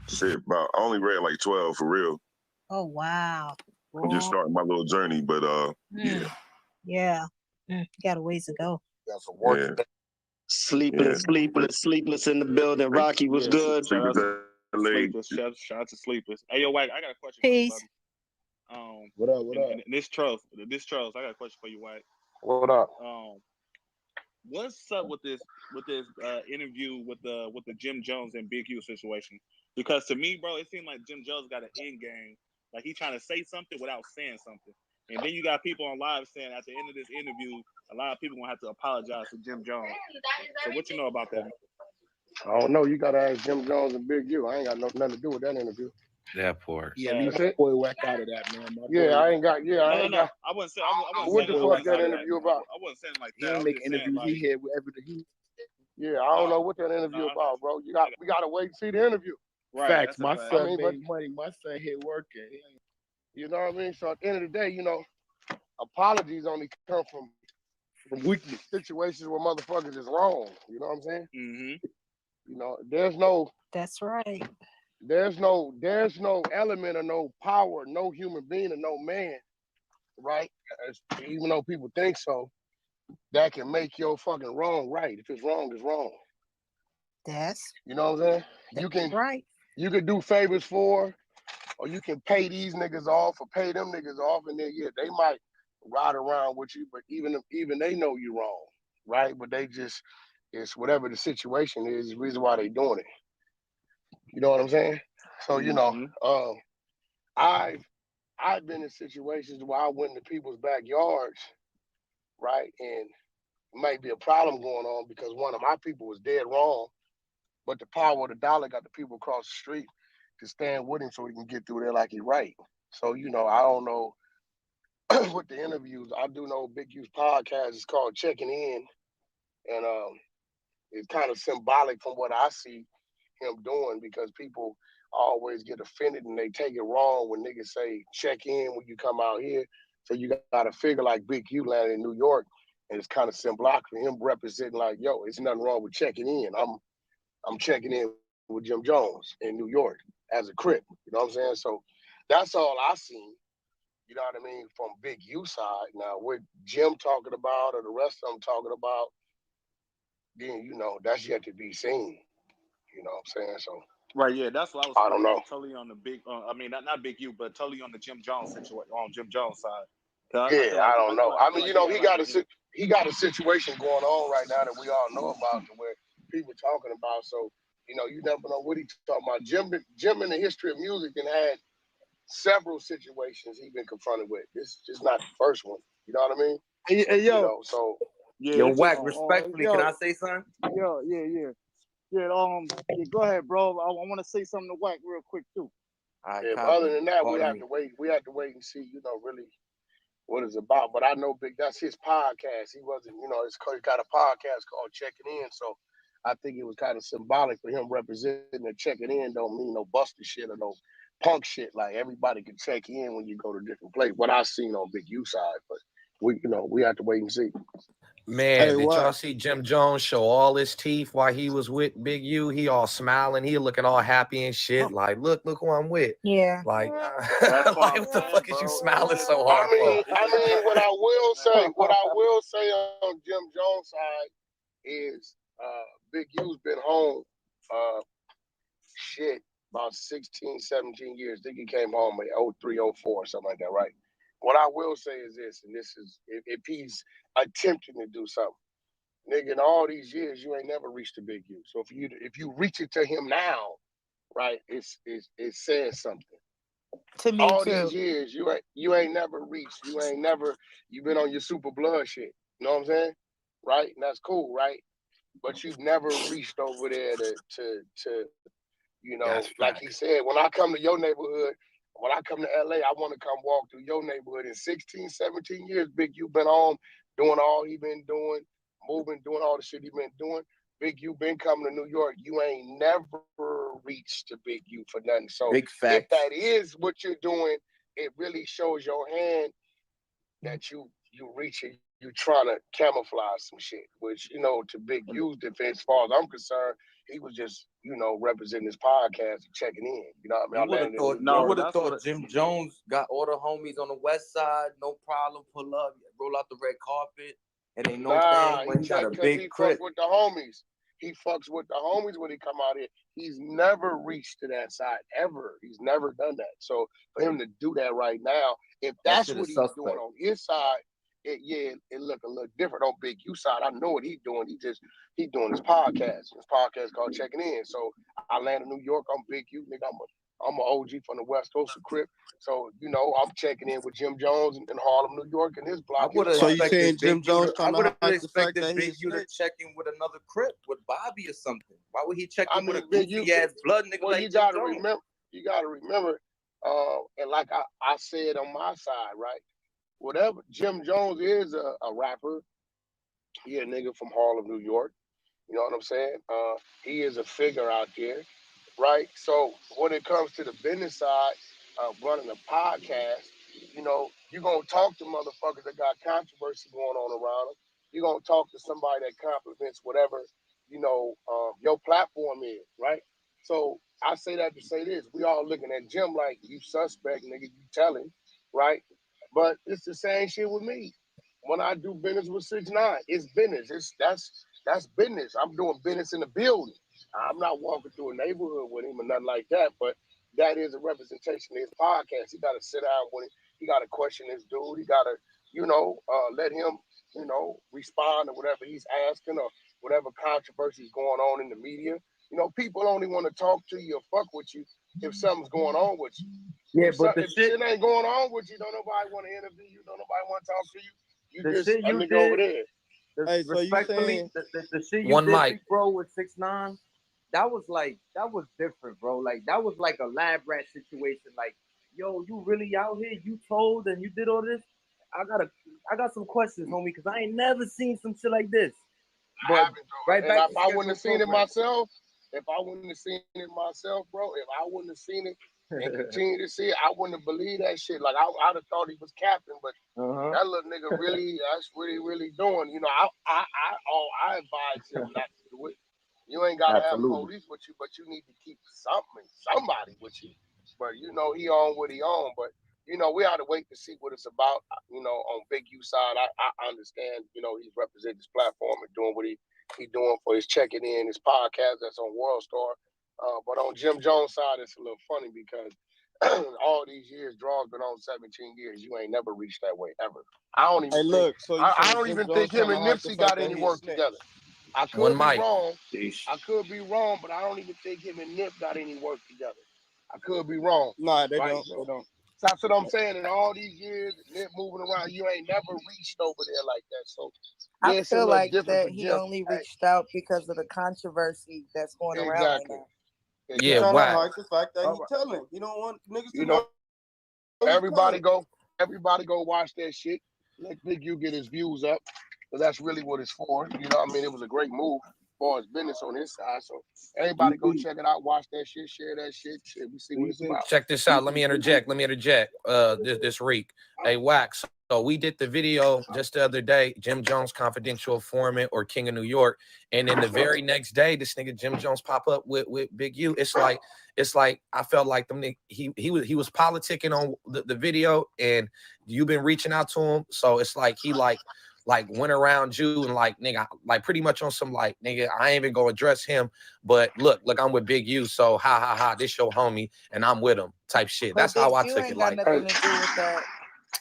Shit, I only read like 12 for real. Oh wow. I'm just starting my little journey, but yeah. Got a ways to go. Got some work. Yeah. Sleepless in the building. Rocky was good. Shout out to Sleepless. Hey, yo, Wack, I got a question for you, buddy. What up? And this Charles, I got a question for you, Wack. What up? What's up with this interview with the Jim Jones and Big U situation? Because to me, bro, it seemed like Jim Jones got an end game. Like he's trying to say something without saying something. And then you got people on live saying at the end of this interview, a lot of people gonna have to apologize to Jim Jones. So what you know about that? I don't know. You gotta ask Jim Jones and Big U. I ain't got nothing to do with that interview. That part. Yeah, you said boy Wack out of that, man. I ain't got. No. I wouldn't say. What the fuck that interview about? I wasn't saying like he that. don't make interviews. He had with everything. Yeah, I don't know what that interview about, bro. We gotta wait and see the interview. Right, facts. My son made money. My son hit working. You know what I mean? So at the end of the day, you know, apologies only come from weakness, situations where motherfuckers is wrong. You know what I'm saying? Mm-hmm. You know, there's no. That's right. There's no element or no power, no human being or no man, right? Even though people think so, that can make your fucking wrong right. If it's wrong, it's wrong. You know what I'm saying? You can do favors for, or you can pay these niggas off or pay them niggas off, and then they might ride around with you, but even they know you're wrong, right? But they just, it's whatever the situation is, the reason why they doing it. You know what I'm saying? So, you know, I've been in situations where I went into people's backyards, right? And it might be a problem going on because one of my people was dead wrong, but the power of the dollar got the people across the street to stand with him so he can get through there like he right. So, you know, I don't know what the interviews. I do know Big U's podcast is called CHECC'N-IN, and it's kind of symbolic from what I see him doing, because people always get offended and they take it wrong when niggas say check in when you come out here. So you got to figure like Big U landed in New York, and it's kind of symbolic for him representing like, yo, it's nothing wrong with checking in. I'm checking in with Jim Jones in New York as a Crip. You know what I'm saying? So that's all I seen. You know what I mean? From Big U side. Now what Jim talking about or the rest of them talking about, then you know that's yet to be seen. You know what I'm saying? So right, yeah, that's what I was. I don't know. Totally on the big. I mean, not Big U, but totally on the Jim Jones situation, on Jim Jones side. I don't know. I mean, you know, he got a situation going on right now that we all know about, to where people talking about. So you know, you never know what he talking about. Jim in the history of music and had several situations he been confronted with. This is just not the first one. You know what I mean? Hey, yo. You know, so yo, Wack, respectfully, can I say something? Yeah. Go ahead, bro. I want to say something to Wack real quick too. Other than that, we have to wait. We have to wait and see, you know, really what it's about. But I know that's his podcast. He wasn't, you know, he got a podcast called CHECC'N-IN. So I think it was kind of symbolic for him representing the CHECC'N-IN. Don't mean no busted shit or no punk shit. Like everybody can check in when you go to different places. What I seen on Big U side, but we have to wait and see. Man, did y'all see Jim Jones show all his teeth while he was with Big U? He all smiling, he looking all happy and shit. Like, look who I'm with. Yeah. Like, like what the fuck is you smiling so hard for? I mean, what I will say on Jim Jones' side is Big U's been home about 16, 17 years. I think he came home in 03, 04, something like that, right? What I will say is this, and this is if he's attempting to do something, nigga, in all these years you ain't never reached a Big U. So if you reach it to him now, right, it says something. To me all too. These years you ain't never reached. You've been on your super blood shit. You know what I'm saying? Right? And that's cool, right? But you've never reached over there to you know, like he said, when I come to your neighborhood. When I come to LA, I want to come walk through your neighborhood. In 16, 17 years, Big U been home doing all he been doing, moving, doing all the shit he been doing. Big U been coming to New York. You ain't never reached to Big U for nothing. So if that is what you're doing, it really shows your hand that you reaching, you trying to camouflage some shit, which, you know, to Big U's defense, as far as I'm concerned, He was just, representing his podcast and checking in. You know what I mean? No, you would have that's thought what- Jim Jones got all the homies on the west side, no problem, pull up, roll out the red carpet. It ain't no thing when he got a big crib. Fucks with the homies. He fucks with the homies when he come out here. He's never reached to that side ever. He's never done that. So for him to do that right now, if that's what he's doing on his side, it look a little different on Big U side. I know what he's doing. He doing his podcast. His podcast called Checking In. So Atlanta, New York, I'm Big U, nigga. I'm an OG from the West Coast of Crip. So, I'm checking in with Jim Jones in Harlem, New York, and his block. So you saying Jim Jones I trying would to have hide the fact expected that Big he's U to check in with another Crip, with Bobby or something. Why would he check in with a Big goofy ass blood nigga well, like you Jim gotta Jones? remember, and like I said on my side, right? Whatever, Jim Jones is a rapper. He a nigga from Harlem, New York. You know what I'm saying? He is a figure out there, right? So when it comes to the business side of running a podcast, you're going to talk to motherfuckers that got controversy going on around them. You're going to talk to somebody that complements whatever, your platform is, right? So I say that to say this. We all looking at Jim like, you suspect, nigga, you telling, right? But it's the same shit with me. When I do business with 6ix9ine, it's business. That's business. I'm doing business in the building. I'm not walking through a neighborhood with him or nothing like that, but that is a representation of his podcast. He got to sit down with him. He got to question this dude. He got to, let him, respond to whatever he's asking or whatever controversy is going on in the media. People only want to talk to you or fuck with you if something's going on with you. Yeah, but if shit ain't going on with you, don't nobody want to interview you. Don't nobody want to talk to you. You The just shit a you nigga did- over there. Hey, so you saying the shit you One did, mic. big bro, with 6ix9ine, that was different, bro. Like that was like a lab rat situation. Like, yo, you really out here? You told and you did all this? I got some questions, homie, because I ain't never seen some shit like this. But right And back, if I wouldn't have seen it myself, bro, if I wouldn't have seen it and continue to see it, I wouldn't have believed that shit. Like I'd have thought he was capping, but that little nigga that's really doing. I advise him not to do it. You ain't gotta have police with you, but you need to keep somebody with you. But he on what he on. But we ought to wait to see what it's about. On Big U side, I understand. He's representing his platform and doing what he doing for his checking in, his podcast that's on World Star. But on Jim Jones' side, it's a little funny because all these years, Draw's been on 17 years. You ain't never reached that way ever. I don't even. Hey, look. So I don't even think him and Nipsey got any work together. I could be wrong. I could be wrong, but I don't even think him and Nip got any work together. I could be wrong. Nah, they don't. They don't. That's what I'm saying. In all these years, Nip moving around, you ain't never reached over there like that. So I feel like that he only reached out because of the controversy that's going around right now. Yeah, trying Wack. to hide the fact that he telling. He don't want niggas to know. Everybody go watch that shit. Let Big U get his views up. Because that's really what it's for. You know what I mean? It was a great move for his business on his side. So everybody go check it out, watch that shit, share that shit. We see what it's about. Check this out. Let me interject. This Reek. Hey, Wax. So we did the video just the other day, Jim Jones confidential informant or King of New York. And then the very next day, this nigga Jim Jones pop up with Big U. It's like I felt like he was politicking on the video, and you've been reaching out to him. So it's like he like went around you and like nigga, like pretty much on some like nigga, I ain't even gonna address him, but look, I'm with Big U, so ha, this your homie, and I'm with him type shit. That's how I took it. Like, nothing to do with that.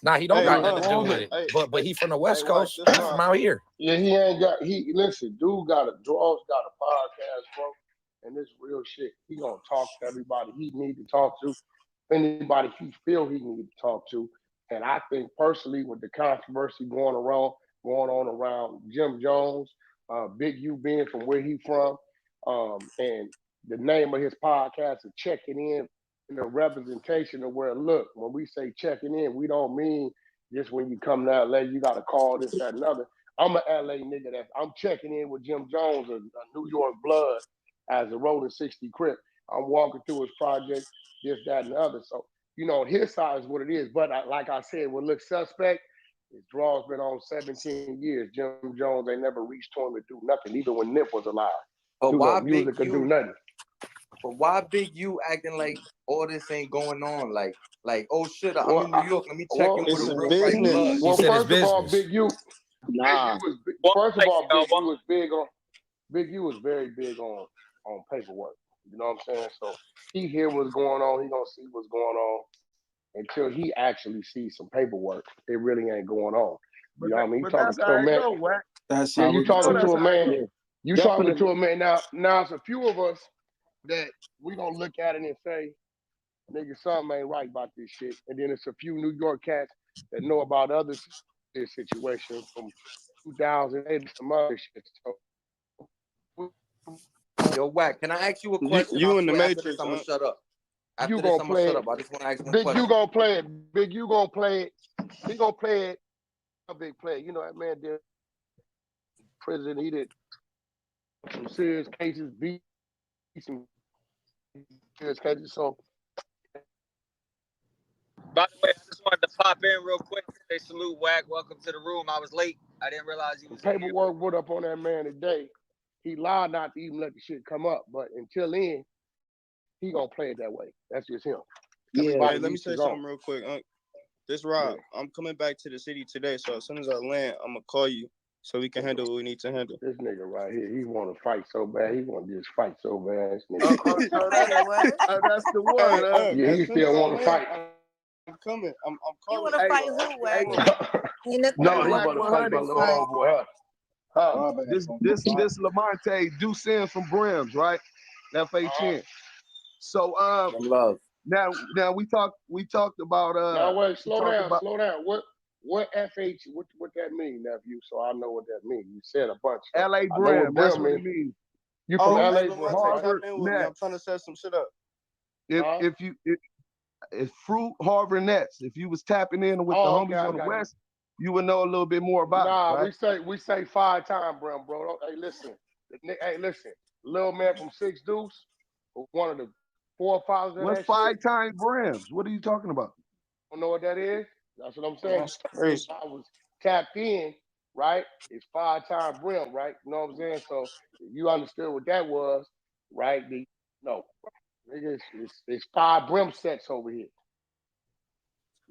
nah, he don't got nothing to do with it. But he from the West Coast, he from out here. Yeah, listen, Draw's got a podcast, bro, and this real shit. He gonna talk to everybody he need to talk to, anybody he feel he need to talk to. And I think personally, with the controversy going on around Jim Jones, Big U being from where he from, and the name of his podcast is Checking In, and the representation of where, look, when we say checking in, we don't mean just when you come to LA, you got to call this, that, and other. I'm an LA nigga I'm checking in with Jim Jones, a New York blood, as a Rolling 60 Crip. I'm walking through his project, this, that, and the other. So, his side is what it is. But like I said, what looks suspect, his Draw's been on 17 years. Jim Jones ain't never reached to him to do nothing, even when Nip was alive. But do why no music Big or do U? nothing. But why Big U acting like all this ain't going on? Like oh shit, I'm Well, in New York. Let me check in with it's a a real fight business. blood. Well, said it's first of all, business. Big U, Nah. first of all, Big U was big on. Big U was very big on paperwork. You know what I'm saying? So he hear what's going on. He gonna see what's going on until he actually sees some paperwork. It really ain't going on. You know what I mean? You But talking that's to how a it man. go, Wack. That's Yeah, how you it talking goes. to a man. Yeah. You talking to a man now. Now it's a few of us that we gonna look at it and say, nigga, something ain't right about this shit. And then it's a few New York cats that know about other situations from 2008 and some other shit. So Yo, Wack, can I ask you a question? You I in the swear after Matrix, this, I'm gonna huh? shut up. After you this, gonna I'm gonna play shut it. up. I just want to ask one Big question. you gonna play it. Big you gonna play it. He gonna play it. A big play. You know that man did prison. He did some serious cases, beat some serious cases. So By the way, I just wanted to pop in real quick. Say salute, Wack. Welcome to the room. I was late. I didn't realize you the was in here. paperwork put up on that man today. He lied not to even let the shit come up. But until then, he gonna play it that way. That's just him. Yeah. Everybody Hey, let me eats say his something own. real quick. This Rob, I'm coming back to the city today, so as soon as I land, I'm gonna call you so we can handle what we need to handle. This nigga right here, he want to fight so bad. He want to just fight so bad. This nigga. Hey, what? That's the one. Hey, Yeah, he as soon as still I want to land, fight. I'm coming. I'm You calling want to you. fight who, Wack? Ain't nothing No, to he Wack want to fight my 100. little homeboy. Huh? This Lamont do send from Brims, right? FHN. So Love. now we talked about Now wait, slow talked down, about slow down. What FH? What that mean, nephew? So I know what that means. You said a bunch. Of, LA I know Brim. That's Brim what it means. means. You from Oh, LA, hey, Brim, Lamont, right? Harvard tap in with me. Nets. I'm trying to set some shit up. It's Fruit Harvard Nets. If you was tapping in with the Oh, homies okay, I on the got you. West, you would know a little bit more about Nah, it, right? we say 5-time Brim, bro. Hey, listen. Hey, listen. Little man from Six Deuce, one of the forefathers of What's that shit. 5-time Brims? What are you talking about? Don't know what that is? That's what I'm saying. That's crazy. I was tapped in, right? It's 5-time Brim, right? You know what I'm saying? So if you understood what that was, right? No. It's 5 Brim sets over here.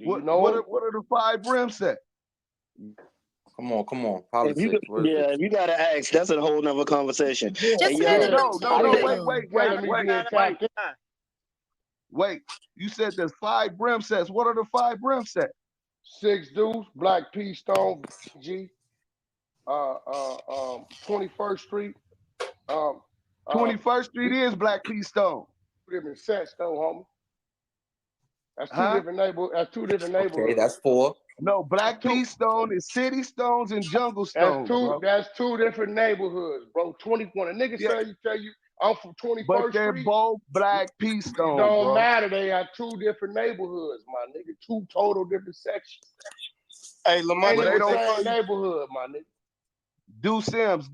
What are the 5 Brim sets? Come on. If you, Politics. What is it? if you gotta ask, that's a whole nother conversation. Just And let it No, wait. You said there's 5 Brim sets. What are the 5 Brim sets? Six Deuce, Black P Stone, G, 21st Street. 21st Street is Black P Stone. 2 different sets though, homie. That's 2 Huh? different neighborhoods. That's 2 different neighborhoods. Okay, that's 4. No, Black P Stone is City Stones and Jungle Stones, bro. That's 2 different neighborhoods, bro. 21. A nigga tell you I'm from 21st But they're Street. both Black P Stones, Don't bro. matter. They are 2 different neighborhoods, my nigga. 2 total different sections. Hey, Lamont, Ain't what the they call same you? neighborhood, my nigga. Do Sims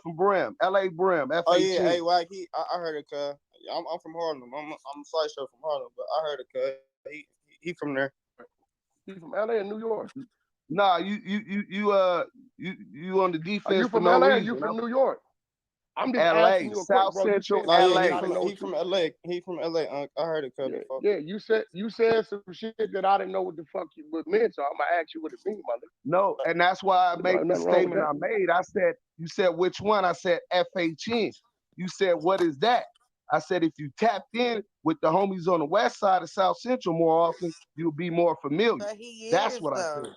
from Brim, LA Brim, FHN. Oh yeah, hey, Wack, I heard it, cuz. I'm from Harlem. I'm a slideshow from Harlem, but I heard it, cuz. He from there. He from LA or New York? Nah, you on the defense. Are you from LA or you from New York? I'm just asking you a question, South bro. Central LA. He from LA. He from LA. I heard it, cuz. Yeah, you said some shit that I didn't know what the fuck you meant, so I'm gonna ask you what it means, my nigga. No, and that's why I make the statement I made. I said, you said which one? I said FHN. You said, what is that? I said, if you tapped in with the homies on the west side of South Central more often, you'll be more familiar. That's what I said.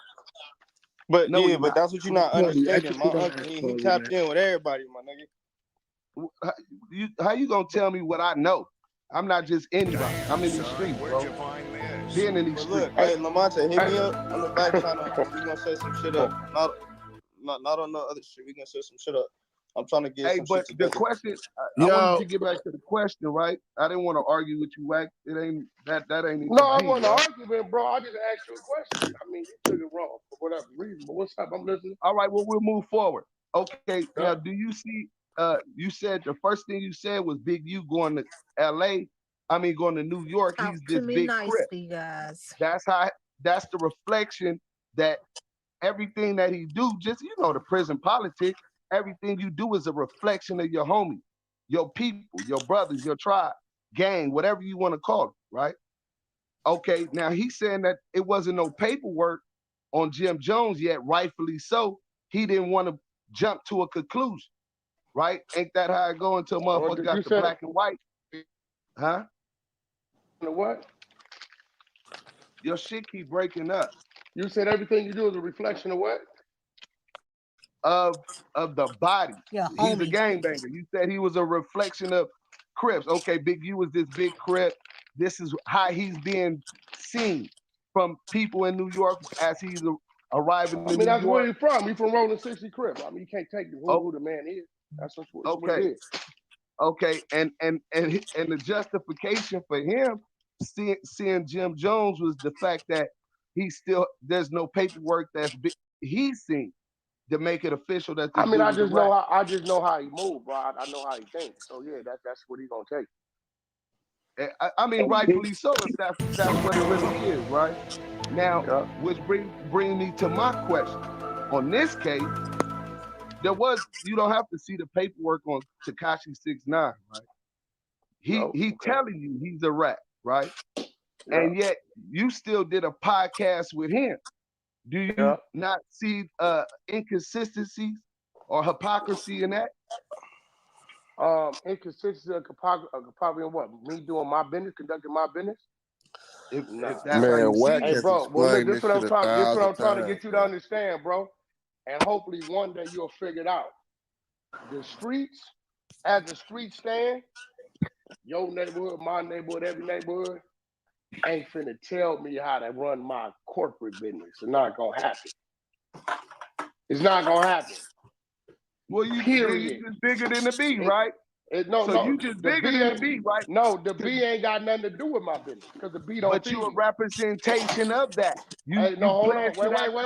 But no, yeah, but that's what you're not understanding. My uncle, he tapped in with everybody, my nigga. How you gonna tell me what I know? I'm not just anybody. I'm in these streets, bro. Being in these streets. Look, hey, Lamonte, hit me up on the back channel. We gonna set some shit up. Not on no other shit. We gonna set some shit up. I'm trying to get some shit together. The question, I wanted to get back to the question, right? I didn't want to argue with you, Wack. It ain't that ain't even. No, I wasn't arguing, bro. I just asked you a question. I mean, you took it wrong for whatever reason, but what's up? I'm listening. All right, well, we'll move forward. Okay, now do you see? You said the first thing you said was Big U going to LA. I mean, going to New York. He's this big crip. guys. That's the reflection that everything that he do, just the prison politics. Everything you do is a reflection of your homie. your people, your brothers, your tribe, gang, whatever you want to call it, right? Okay, now he's saying that it wasn't no paperwork on Jim Jones yet, rightfully so. He didn't want to jump to a conclusion, right? Ain't that how it go until motherfucker got the black and white? Huh? What? Your shit keep breaking up. You said everything you do is a reflection of what? Of the body. Yeah, he's a gangbanger. You said he was a reflection of Crips. Okay, Big U was this big Crip. This is how he's being seen from people in New York as he's arriving in New York. That's where he's from. He's from Rolling 60 Crip. I mean, you can't take who the man is. That's what it is. Okay, and the justification for him seeing Jim Jones was the fact that there's no paperwork he's seen to make it official that I mean, I just know how he moves, bro. I know how he thinks. So yeah, that's what he's gonna take. I mean, rightfully so, if that's what it really is, right? Now, which bring me to my question. On this case, you don't have to see the paperwork on Tekashi 6ix9ine, right? He telling you he's a rat, right? Yeah. And yet you still did a podcast with him. Do you not see inconsistencies or hypocrisy in that? Inconsistency or hypocrisy in what? Me doing my business, conducting my business? If that's Man, how you Wack see it. has Bro, well, look, explained this this what I'm shit trying to get you to 1,000 understand, bro. And hopefully one day you'll figure it out. The streets, as the streets stand, your neighborhood, my neighborhood, every neighborhood, ain't finna tell me how to run my corporate business. It's not gonna happen. It's not gonna happen. Well, you just bigger than the B, right? You just bigger than the B, right? No, the B ain't got nothing to do with my business because the B don't. But you a representation of that. Hold on,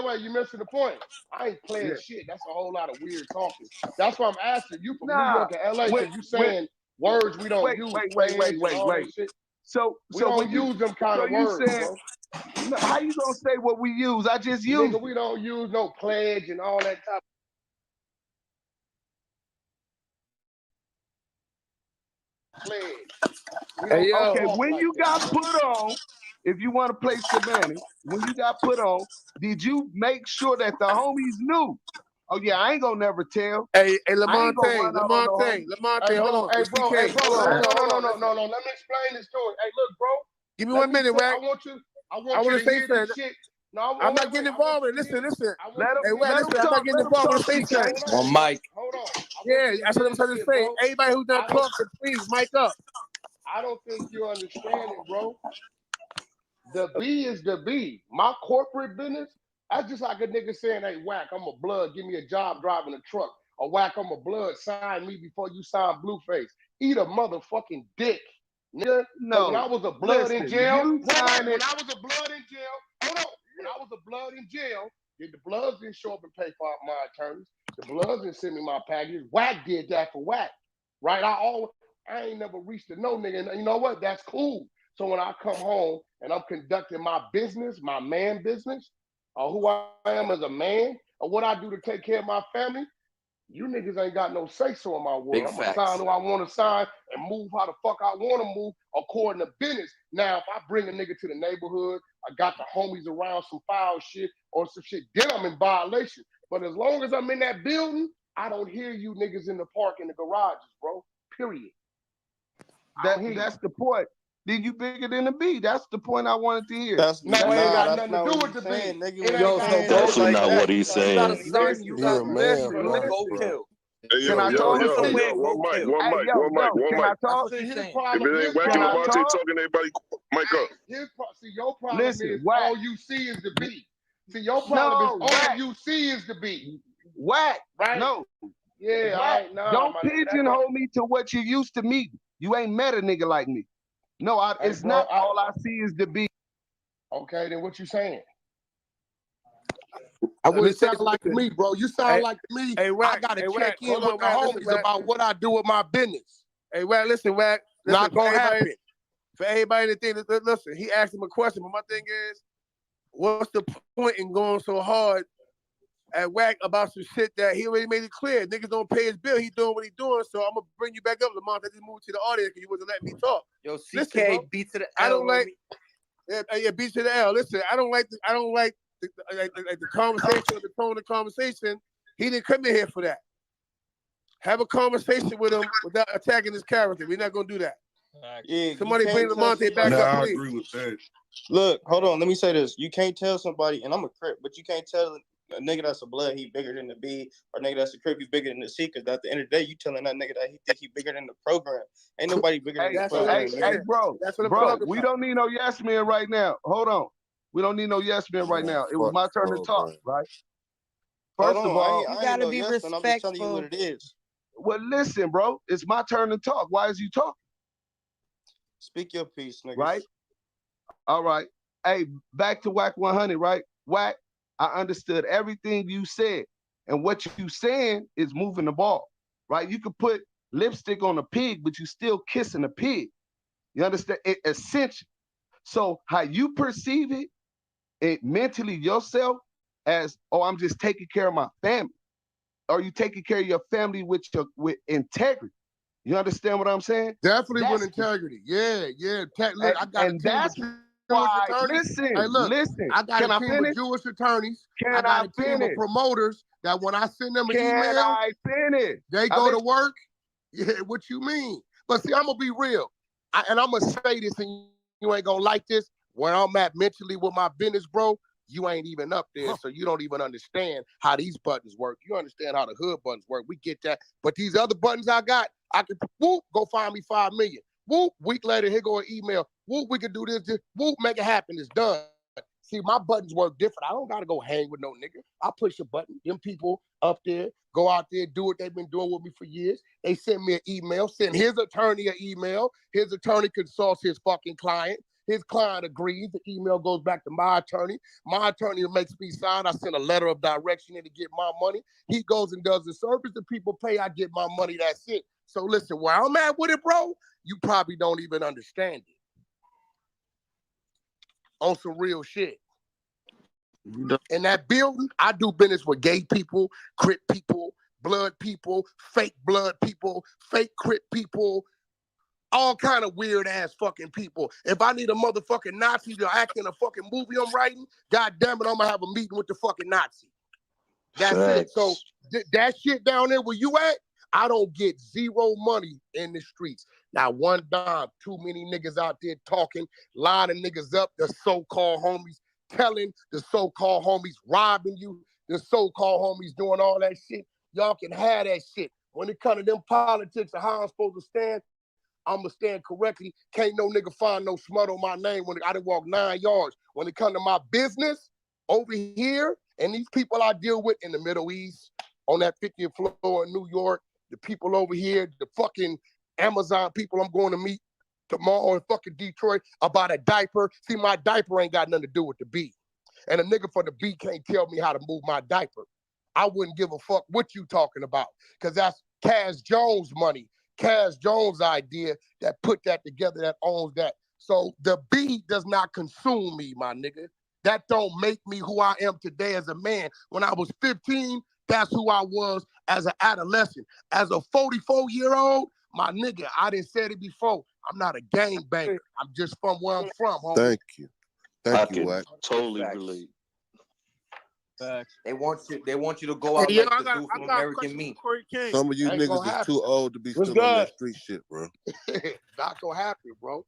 wait. You missing the point. I ain't playing shit. That's a whole lot of weird talking. That's why I'm asking you from New York and LA because you saying words we don't use. Wait. So we don't use them kind of words, bro. No, how you gonna say what we use? I just use. Nigga, we don't use no pledge and all that type. Okay, when you got put on, if you want to play semantic, when you got put on, did you make sure that the homies knew? Oh yeah, I ain't gonna never tell. Hey, Lamonte, hold on. Hey, bro, no. Let me explain this to you. Hey, look, bro. Give me 1 minute, Wack. I want you to say this shit. No, I'm not getting involved with it. Listen. Hey, Wack, I'm not getting involved with the say One mic. Hold on. Yeah, that's what I'm trying to say. Everybody who's not talking, please, mic up. I don't think you understand it, bro. The B is the B. My corporate business, that's just like a nigga saying, hey, Wack, I'm a blood, give me a job driving a truck. Or Wack, I'm a blood, sign me before you sign Blueface. Eat a motherfucking dick. Nigga, no. When I was a blood in jail, hold on. When I was a blood in jail, the Bloods didn't show up and pay for my attorneys. The Bloods didn't send me my package. Wack did that for Wack, right? I ain't never reached to no nigga. And you know what? That's cool. So when I come home and I'm conducting my business, my man business, or who I am as a man, or what I do to take care of my family, you niggas ain't got no say-so in my world. I'm gonna sign who I want to sign and move how the fuck I want to move according to business. Now, if I bring a nigga to the neighborhood, I got the homies around some foul shit or some shit, then I'm in violation. But as long as I'm in that building, I don't hear you niggas in the park in the garages, bro. Period. That's the point. Then you bigger than the B. That's the point I wanted to hear. That ain't got nothing to do with the B. That's not what he's saying. You're a man, bro. Hey, Can I talk? One mic. Can I talk? If it ain't Wack and Lamonte talking, everybody mic up. See, your problem is all you see is the B. See, your problem is all you see is the B. Wack, right? No. Yeah, Wack, don't pigeonhole me to what you used to me. You ain't met a nigga like me. No, it's not all I see is the B. Okay, then what you saying? I wouldn't sound like me, bro. You sound like me. Hey, Wack, I gotta check in with the homies about what I do with my business. Hey, Wack, listen, Wack. Not gonna happen. For everybody to think, listen, he asked him a question, but my thing is, what's the point in going so hard at Wack about some shit that he already made it clear. Niggas don't pay his bill. He doing what he doing. So I'm gonna bring you back up, Lamont. I just moved to the audience because you wasn't letting me talk. Yo, CK, Listen, B to the L. I don't like. Yeah, B to the L. Listen, I don't like the conversation or the tone of the conversation. He didn't come in here for that. Have a conversation with him without attacking his character. We're not gonna do that. Yeah, Somebody bring Lamonte back up, I please. agree with that. Look, hold on. Let me say this. You can't tell somebody, and I'm a Crip, but you can't tell a nigga that's a blood he bigger than the B, or a nigga that's a Crip he bigger than the C, because at the end of the day, you telling that nigga that he think he bigger than the program. Ain't nobody bigger than the program. Hey, bro, we don't need no yes man right now. Hold on. We don't need no yes man right now. It was my turn to talk, right? First of all, you gotta be respectful. I'm just telling you what it is. Well, listen, bro. It's my turn to talk. Why is you talking? Speak your piece, nigga. Right? All right. Hey, back to Wack 100, right? Wack, I understood everything you said. And what you saying is moving the ball, right? You could put lipstick on a pig, but you still kissing a pig. You understand? It's essential. So how you perceive it mentally yourself as, oh, I'm just taking care of my family. Or you taking care of your family with integrity. You understand what I'm saying? Definitely with integrity. Yeah. Look, I got a team of Jewish attorneys. Listen, hey, look, listen. I got a team of Jewish attorneys. I got a team of promoters that when I send them an email, they go to work. Yeah, what you mean? But see, I'm gonna be real, and I'm gonna say this, and you ain't gonna like this. Where I'm at mentally with my business, bro, you ain't even up there, so you don't even understand how these buttons work. You understand how the hood buttons work. We get that. But these other buttons I got, I can, whoop, go find me 5 million. Whoop, week later, here go an email. Whoop, we can do this. Whoop, make it happen. It's done. See, my buttons work different. I don't got to go hang with no nigga. I push a button. Them people up there, go out there, do what they've been doing with me for years. They send me an email, send his attorney an email. His attorney consults his fucking client. His client agrees. The email goes back to my attorney. My attorney makes me sign. I send a letter of direction in to get my money. He goes and does the service. The people pay. I get my money. That's it. So listen, where I'm at with it, bro, you probably don't even understand it. On some real shit. In that building, I do business with gay people, Crip people, blood people, fake blood people, fake Crip people, all kind of weird ass fucking people. If I need a motherfucking Nazi to act in a fucking movie I'm writing, god damn it, I'm gonna have a meeting with the fucking Nazi. That's it. So that shit down there where you at, I don't get zero money in the streets. Now one dime, too many niggas out there talking, lining niggas up, the so-called homies telling, the so-called homies robbing you, the so-called homies doing all that shit. Y'all can have that shit. When it comes to them politics of how I'm supposed to stand, I'ma stand correctly. Can't no nigga find no smut on my name when I done walk 9 yards. When it comes to my business over here, and these people I deal with in the Middle East, on that 50th floor in New York, the people over here, the fucking Amazon people I'm going to meet tomorrow in fucking Detroit about a diaper. See, my diaper ain't got nothing to do with the B. And a nigga for the B can't tell me how to move my diaper. I wouldn't give a fuck what you talking about, because that's Cash Jones money. Cash Jones idea that put that together, that owns that. So the B does not consume me, my nigga. That don't make me who I am today as a man. When I was 15, that's who I was as an adolescent. As a 44-year-old, my nigga, I didn't say it before. I'm not a gangbanger. I'm just from where I'm from, homie. Thank you. Thank you, Wack. Totally relate. They want you to go out like the dude from American Me. Some of you niggas is too old to be still on that street shit, bro. Not gonna happen, bro.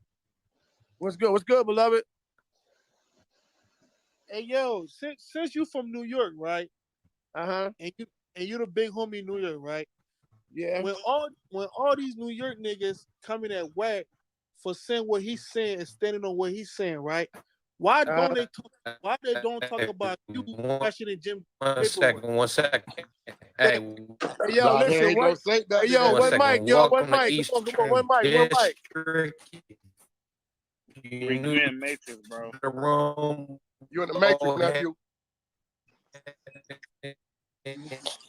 What's good? What's good, beloved? Hey, yo, since you from New York, right? And you the big homie in New York, right? Yeah. When all these New York niggas coming at Wack for saying what he's saying and standing on what he's saying, right? Why don't they talk? Why they don't talk about you questioning Jim? One second. Hey, yo, listen, what? Yo, one mic, yo, one mic. Come on, one mic. You in Matrix, bro. You in the Matrix, nephew.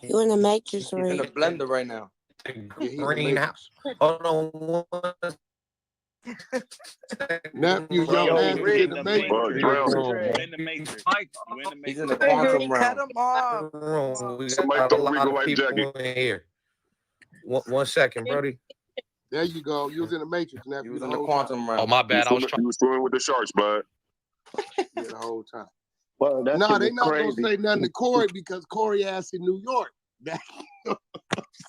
You in the Matrix, right? He's in the blender right now. Greenhouse. Hold on Nephew, your ass is in the matrix. In the matrix. He's in the quantum Cut realm. him off. We Somebody got a throw lot Rico of life people jacket. in here. One second, Brody. There you go. You was in the matrix, nephew. He was the in the whole quantum time. realm. Oh, my bad. I was He was swimming with the sharks, bud. Yeah, the whole time. Well, that No, shit they was not crazy. gonna say nothing to Corey because Corey ass in New York. They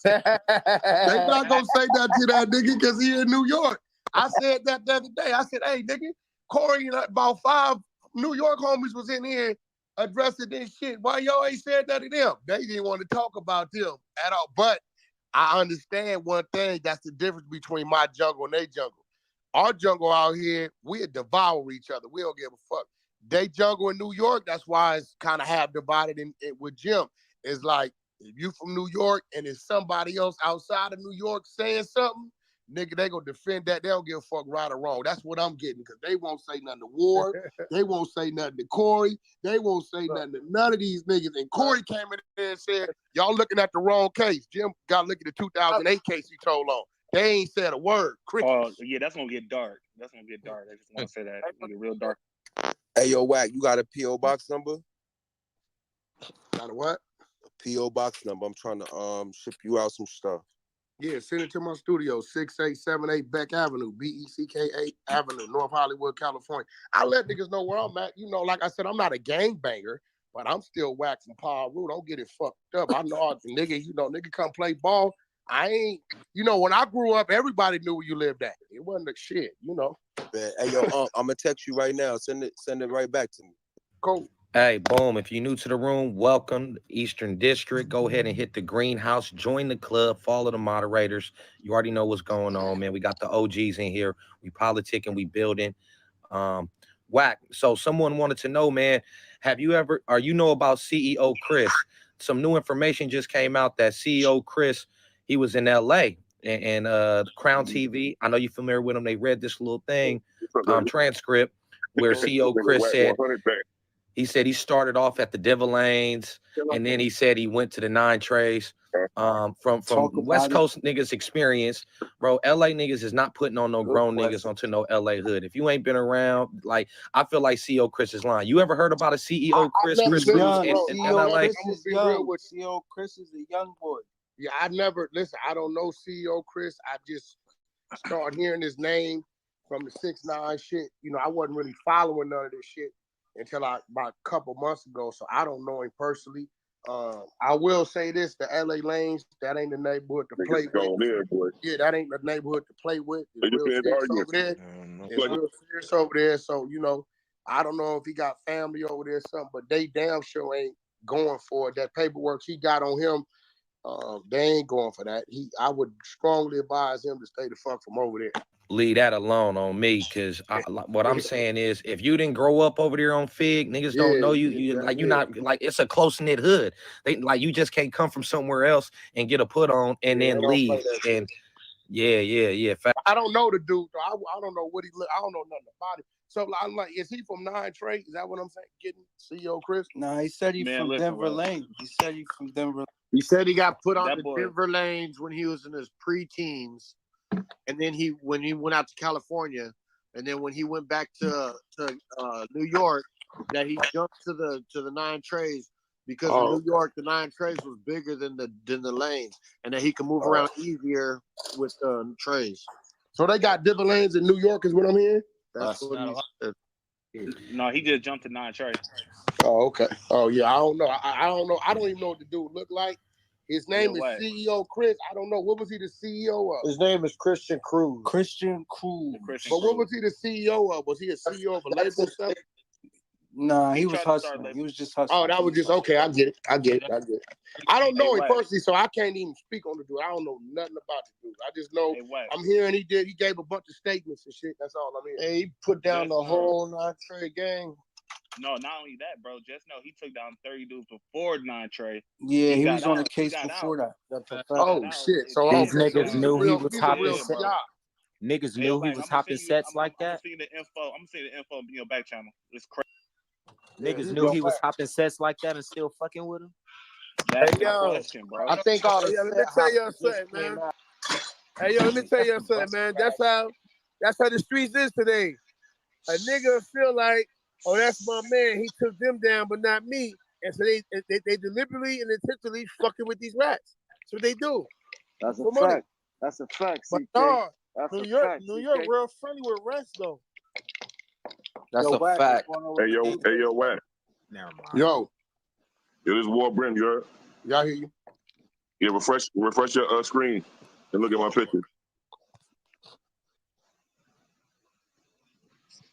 not gonna say nothing to that nigga because he in New York. I said that the other day. I said, hey, nigga, Corey and about 5 New York homies was in here addressing this shit. Why y'all ain't said that to them? They didn't want to talk about them at all. But I understand one thing. That's the difference between my jungle and their jungle. Our jungle out here, we devour each other. We don't give a fuck. They jungle in New York, that's why it's kind of half divided with Jim. It's like, if you from New York and it's somebody else outside of New York saying something, nigga, they gonna defend that. They don't give a fuck right or wrong. That's what I'm getting, because they won't say nothing to Ward. They won't say nothing to Corey. They won't say nothing to none of these niggas. And Corey came in there and said, y'all looking at the wrong case. Jim got looking at the 2008 case he told on. They ain't said a word. Oh, yeah, that's gonna get dark. That's gonna get dark. I just want to say that. It's gonna get real dark. Hey, yo, Wack, you got a P.O. box number? Got a what? A P.O. box number. I'm trying to ship you out some stuff. Yeah, send it to my studio, 6878 Beck Avenue, BECK8 Avenue, North Hollywood, California. I let niggas know where I'm at. You know, like I said, I'm not a gangbanger, but I'm still waxing Paul Root. Don't get it fucked up. I know nigga, nigga come play ball. I ain't, when I grew up, everybody knew where you lived at. It wasn't a shit, Hey, yo, I'm gonna text you right now. Send it right back to me. Cool. Hey, boom. If you're new to the room, welcome. Eastern District. Go ahead and hit the greenhouse. Join the club. Follow the moderators. You already know what's going on, man. We got the OGs in here. We politicking, we building. Wack. So someone wanted to know, man, you know about CEO Chris? Some new information just came out that CEO Chris, he was in LA and Crown TV. I know you're familiar with them. They read this little thing, transcript where CEO Chris said, he said he started off at the Devil Lanes, and then he said he went to the 9 Trays. From West Coast niggas experience, bro, LA niggas is not putting on no grown niggas onto no LA hood. If you ain't been around, like, I feel like CEO Chris is lying. You ever heard about a CEO Chris? Chris in LA? CEO Chris is a young boy. Yeah, I don't know CEO Chris. I just started hearing his name from the 6ix9ine shit. I wasn't really following none of this shit until about a couple months ago, so I don't know him personally. I will say this: the LA Lanes, that ain't the neighborhood to play with. Yeah, that ain't the neighborhood to play with. It's real serious over there. It's real serious over there. So I don't know if he got family over there or something, but they damn sure ain't going for it. That paperwork he got on him, they ain't going for that. I would strongly advise him to stay the fuck from over there. Leave that alone on me, because what I'm saying is, if you didn't grow up over there on Fig, niggas don't know you. You're not like, it's a close knit hood. They like, you just can't come from somewhere else and get a put on and then leave. And yeah. I don't know the dude. Though. I don't know what he look. I don't know nothing about it. So I'm like, is he from 9 Trey? Is that what I'm saying? Getting CEO Chris? Nah, he said he's from Denver Lane. He said he's from Denver. He said he got put on the Denver Lanes when he was in his pre-teens. And then when he went out to California, and then when he went back to New York, that he jumped to the 9 Trays because in New York the 9 Trays was bigger than the lanes, and that he could move around easier with trays. So they got different lanes in New York, is what I'm hearing. That's what he said. No, he just jumped to 9 Trays. Oh, okay. Oh yeah, I don't know. I don't know. I don't even know what the dude look like. His name is CEO Chris. I don't know. What was he the CEO of? His name is Christian Cruz. Christian Cruz. But what was he the CEO of? Was he a CEO of a label or something? Nah, he was hustling. He was just hustling. Oh, that was just okay. I get it. I don't know him personally, so I can't even speak on the dude. I don't know nothing about the dude. I just know I'm hearing he gave a bunch of statements and shit. That's all I'm hearing. And he put down the whole 9 Trey gang. No, not only that, bro. Just know he took down 30 dudes before 9 Trey. Yeah, he was on a case before that. Oh shit! So these niggas knew he was hopping. Niggas knew he was hopping sets like that. I'm gonna see the info in your back channel. It's crazy. Niggas knew he was hopping sets like that and still fucking with him. That's the question, bro. I think all the let me tell you something, man. Hey, yo, let me tell you something, man. That's how That's how the streets is today. A nigga feel like, oh, that's my man. He took them down, but not me. And so they deliberately and intentionally fucking with these rats. That's what they do. That's a For money. fact. That's a fact, But CK. no, That's New a York, fact, New York, CK. real friendly with rats though. That's Yo, a Wack, fact. what's going on with Hey, yo, Wack. Never mind. Yo, Yo, this War Brim, you heard? y'all hear you? Yeah, refresh your screen and look at my picture.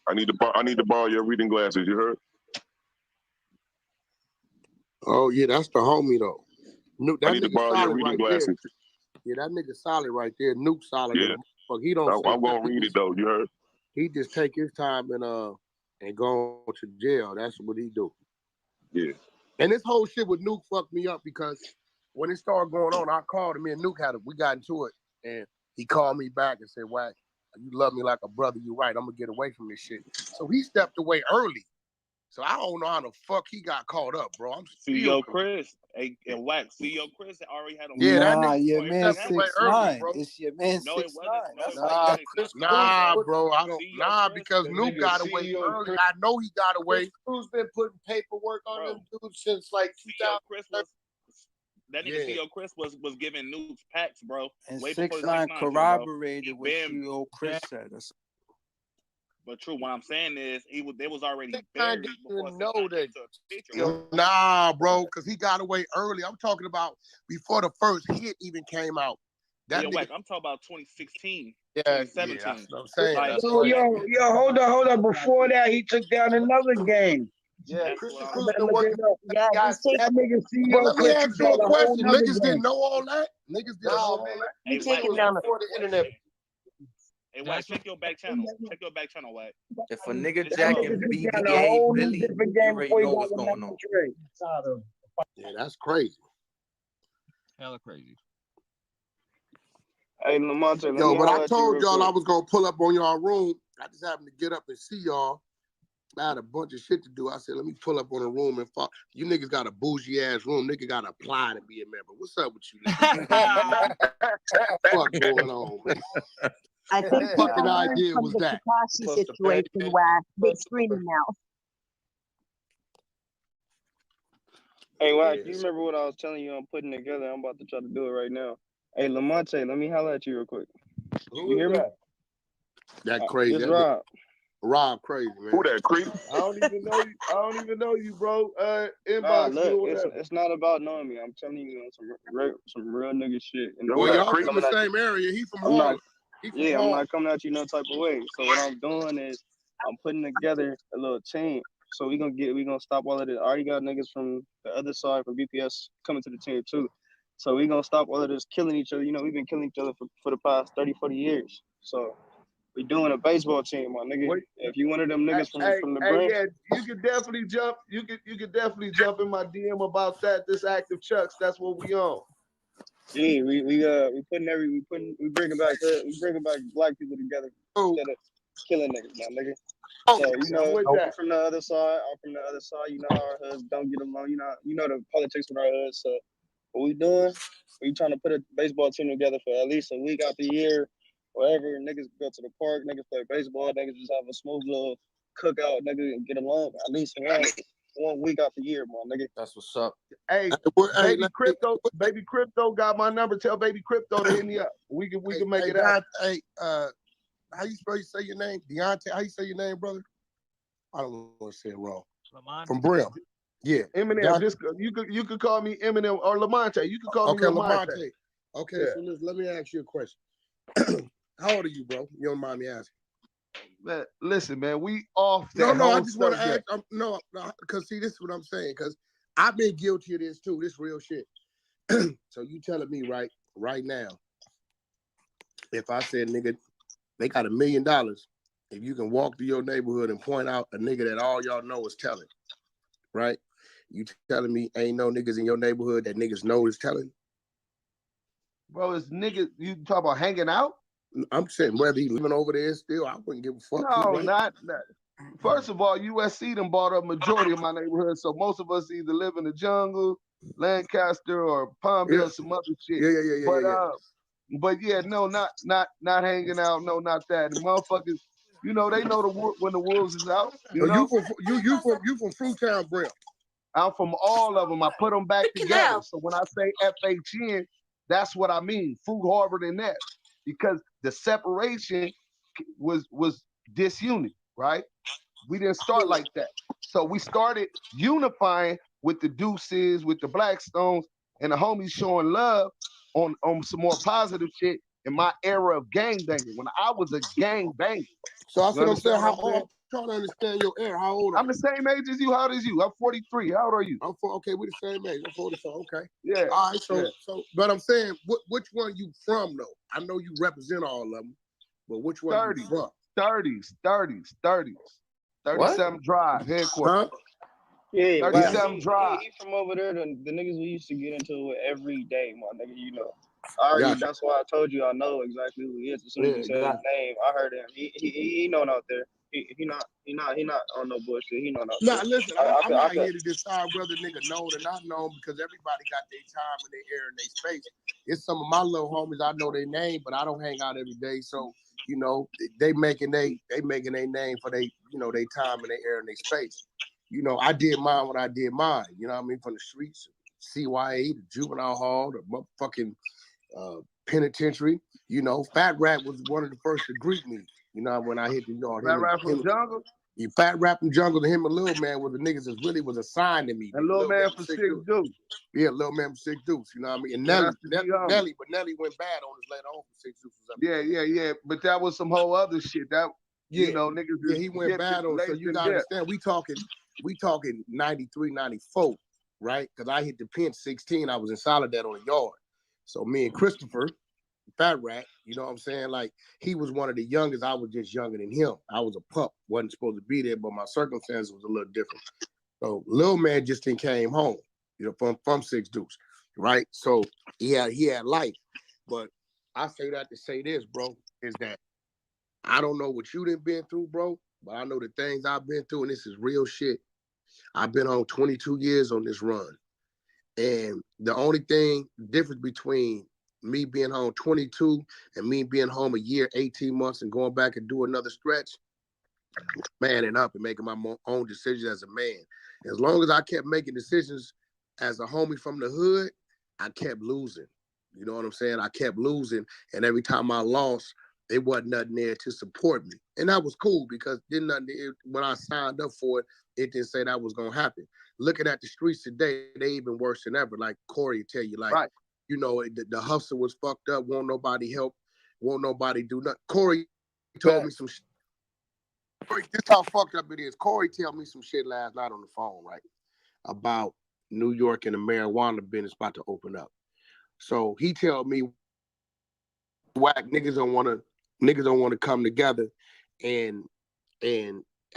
I need to borrow your reading glasses, you heard? Oh, yeah, that's the homie, though. Nuke, I that need to nigga borrow your solid reading right glasses. there. Yeah, that nigga solid right there. Nuke solid. Yeah. Fuck, he don't say I'm gonna nothing. read it though, you heard? He just take his time and go to jail. That's what he do. Yeah. And this whole shit with Nuke fucked me up because when it started going on, I called him. Me and Nuke we got into it, and he called me back and said, "Wack, you love me like a brother. You right. I'm gonna get away from this shit." So he stepped away early. So I don't know how the fuck he got caught up, bro. I'm CEO Chris, and Wack, CEO Chris already had him. Yeah, that Nah, nigga your man stepped away early, 6ix9ine. bro. It's your man No, it 6ix9ine. wasn't. No, That's it how wasn't. Chris Nah, bro. I don't. CEO Nah, Chris, because the Nuke nigga got away CEO early. Chris- I know he got away. Who's been putting paperwork on them dudes since like CEO Chris was. That nigga Yeah. CEO Chris was giving Nuke's packs, bro. And Way before the 6ix9ine 6ix9ine shit, bro. corroborated what Been- CEO Chris said. That's But true, what I'm saying is they was already 6ix9ine buried didn't before even know 6ix9ine that. took a picture, bro. Nah, bro, because he got away early. I'm talking about before the first hit even came out. That Yo, nigga, Wack, I'm talking about 2016, yeah, 2017. that's what I'm saying. Like, That's Yo, crazy. hold on. Before that, he took down another game. Yeah, That's Christian what I'm Cruz Look been it working. up. Yeah, that nigga But CEO let me Chris ask took you down a a whole question. nother Niggas didn't game. know all that. Niggas didn't know all that. Hey, He Wack, taking let down me- a Before the internet. Hey, Wack, check your back channel. Check your back channel, Wack. If a nigga This jacking bro. took down a BBA whole new Billy, different you game already before he know got what's with going number on. 3. Yeah, that's crazy. Hella crazy. Hey, Lamont, let Yo, me but holler I at you told real y'all quick. I was gonna pull up on y'all room. I just happened to get up and see y'all. I had a bunch of shit to do. I said, let me pull up on a room and fuck. You niggas got a bougie ass room. Nigga got to apply to be a member. What's up with you niggas? What's going on, man? I think What fucking idea from was the that? Takashi situation where big screening now. Hey, Wack, you remember what I was telling you I'm putting together? I'm about to try to do it right now. Hey, Lamonte, let me holler at you real quick. You hear me? That crazy. It's That Rob. Rob crazy, man. Who that, Creed? I don't even know you. I don't even know you, bro. Nah, Inbox me or look, whatever. it's not about knowing me. I'm telling you some real nigga shit. And Well, I'm y'all not from coming the at same area. He from I'm not. Harlem. He from Yeah, I'm Harlem. not coming at you no type of way. So what I'm doing is I'm putting together a little team. So we gonna stop all of this. I already got niggas from the other side from BPS coming to the team too. So we gonna stop all of this killing each other. You know, we've been killing each other for the past 30, 40 years. So we doing a baseball team, my nigga. Wait. If you one of them niggas from the Hey, Bronx, yeah, you could definitely jump. You could definitely jump in my DM about that. This active Chucks. That's what we on. yeah, we bringing back black people together instead of killing niggas, my nigga. So you know, I'm from the other side. You know how our hoods don't get along. You know the politics with our hoods. So what we doing? We trying to put a baseball team together for at least a week out the year, wherever. Niggas go to the park. Niggas play baseball. Niggas just have a smooth little cookout. Niggas and get along at least one week out the year, my nigga. That's what's up. Hey, baby crypto got my number. Tell baby crypto to hit me up. We can make it out. Hey, how you say your name? Deontay, how you say your name, brother? I don't want to say it wrong. Lamont. From Brim. Yeah. Eminem. Just you could call me Eminem or Lamonte. You could call me Lamonte. Okay, Yeah. so let me ask you a question. How old are you, bro? You don't mind me asking? Man, listen, man, we off that. No, I just want to ask. No, because see, this is what I'm saying. Because I've been guilty of this too. This real shit. So you telling me right now, if I said, nigga, they got $1 million, if you can walk through your neighborhood and point out a nigga that all y'all know is telling, right? You telling me ain't no niggas in your neighborhood that niggas know is telling? Bro, it's niggas. You talk about hanging out? I'm saying whether he living over there still, I wouldn't give a fuck. No, not. First of all, USC done bought up majority of my neighborhood, so most of us either live in the jungle, Lancaster, or Palmdale, some other shit. Yeah. But But yeah, no, not hanging out. No, not that. The motherfuckers, you know, they know when the wolves is out. You know, you from Fruitown, Brim. I'm from all of them. I put them back together. So when I say FHN, that's what I mean. Fruit, Harvard, and Nest, because the separation was disunity, right? We didn't start like that. So we started unifying with the Deuces, with the Blackstones, and the homies showing love on some more positive shit in my era of gang banging. When I was a gang banger. So I said, I'm saying, I'm trying to understand your era. How old are you? I'm the same age as you. How old is you? I'm 43. How old are you? Okay, we're the same age. I'm 44. Okay. Yeah. All right. So, but I'm saying, which one you from though? I know you represent all of them, but which one 30s, you from? 30s. 37 Drive, headquarters. Huh? Yeah, 37 Drive. He from over there. The niggas we used to get into it every day, my nigga. You know. That's why I told you I know exactly who he is. As soon as you said his name, I heard him. He know out there. He not on no bullshit. He know out there. Nah, listen, I'm not here to decide whether nigga known or not known, because everybody got their time and their air and their space. It's some of my little homies, I know their name, but I don't hang out every day. So, you know, they making their name for they, you know, their time and their air and their space. You know, I did mine when I did mine. You know what I mean? From the streets, CYA, the juvenile hall, the motherfucking penitentiary. You know, Fat Rat was one of the first to greet me. You know, when I hit the yard. Fat Rat from Jungle? You Fat Rat from Jungle, and him and Lil Man were the niggas that really was assigned to me. And Lil Man from Six Deuce. Yeah, Lil Man from Six Deuce. You know what I mean? And Nelly went bad on us later on from Six Deuce. Yeah. But that was some whole other shit. That you know, niggas. Yeah, he went bad on us. So you gotta understand, we talking 93, 94, right? Because I hit the pen 16. I was in Soledad on the yard. So me and Christopher, Fat Rat, you know what I'm saying? Like, he was one of the youngest. I was just younger than him. I was a pup. Wasn't supposed to be there, but my circumstances was a little different. So Lil Man just came home, you know, from Six Deuce, right? So he had life. But I say that to say this, bro, is that I don't know what you done been through, bro, but I know the things I've been through, and this is real shit. I've been on 22 years on this run. And the only difference between me being home 22 and me being home a year, 18 months, and going back and do another stretch, manning up and making my own decisions as a man. As long as I kept making decisions as a homie from the hood, I kept losing. You know what I'm saying? I kept losing, and every time I lost, there wasn't nothing there to support me. And that was cool, because when I signed up for it, it didn't say that was going to happen. Looking at the streets today, they even worse than ever. Like Corey tell you, like, you know, the hustle was fucked up. Won't nobody help. Won't nobody do nothing. Corey told me some shit. This how fucked up it is. Corey tell me some shit last night on the phone, right? About New York and the marijuana business about to open up. So he tell me, Wack, niggas don't want to come together and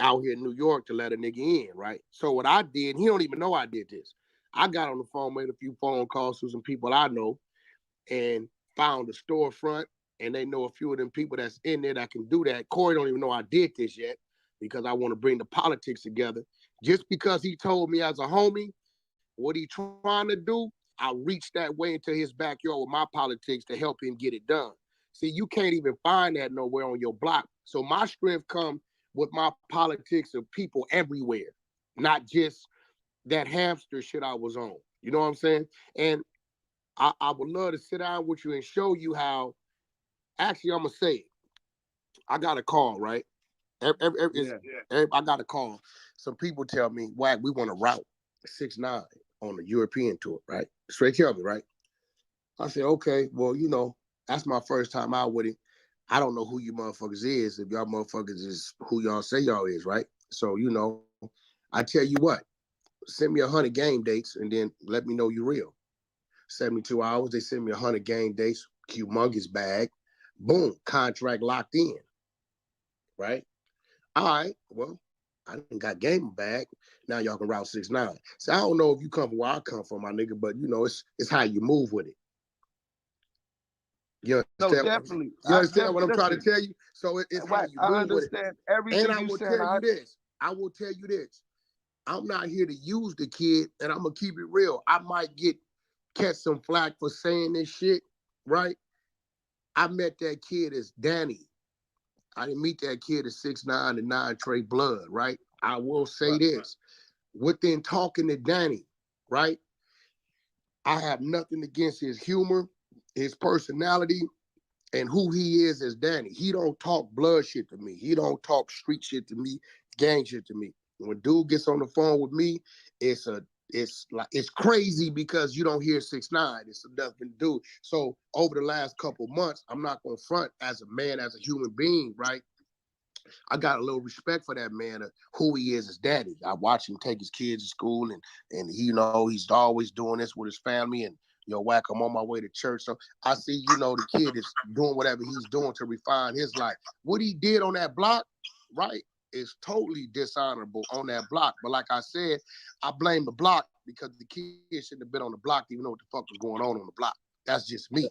out here in New York to let a nigga in, right? So what I did, he don't even know I did this. I got on the phone, made a few phone calls to some people I know, and found a storefront, and they know a few of them people that's in there that can do that. Corey don't even know I did this yet, because I want to bring the politics together. Just because he told me as a homie what he trying to do, I reached that way into his backyard with my politics to help him get it done. See, you can't even find that nowhere on your block. So my strength comes with my politics of people everywhere, not just that hamster shit I was on. You know what I'm saying? And I would love to sit down with you and show you how, actually, I'm going to say it. I got a call, right? I got a call. Some people tell me, Wack, we want to route 6ix9ine on the European tour, right? Straight tell me, right? I said, okay, well, you know, that's my first time out with it. I don't know who you motherfuckers is, if y'all motherfuckers is who y'all say y'all is, right? So, you know, I tell you what, send me 100 game dates and then let me know you real. 72 hours, they send me 100 game dates, humongous bag, boom, contract locked in, right? All right, well, I done got game bag. Now y'all can route 6ix9ine. So I don't know if you come from where I come from, my nigga, but you know, it's how you move with it. You understand? No, definitely. You understand what I'm trying to tell you? So it's how you move with it. Everything and I will tell you this. I will tell you this. I'm not here to use the kid, and I'm gonna keep it real. I might catch some flack for saying this shit, right? I met that kid as Danny. I didn't meet that kid as 6'9" and 9 Trey Blood, right? I will say this. Within talking to Danny, right? I have nothing against his humor, his personality, and who he is as Danny. He don't talk blood shit to me. He don't talk street shit to me, gang shit to me. When dude gets on the phone with me, it's crazy because you don't hear 6ix9ine. It's a different dude. So over the last couple months, I'm not gonna front as a man, as a human being, right? I got a little respect for that man, who he is as daddy. I watch him take his kids to school, and he, he's always doing this with his family. And Wack, I'm on my way to church, so I see, the kid is doing whatever he's doing to refine his life. What he did on that block, right, is totally dishonorable on that block. But like I said, I blame the block because the kid shouldn't have been on the block to even know what the fuck was going on the block. That's just me,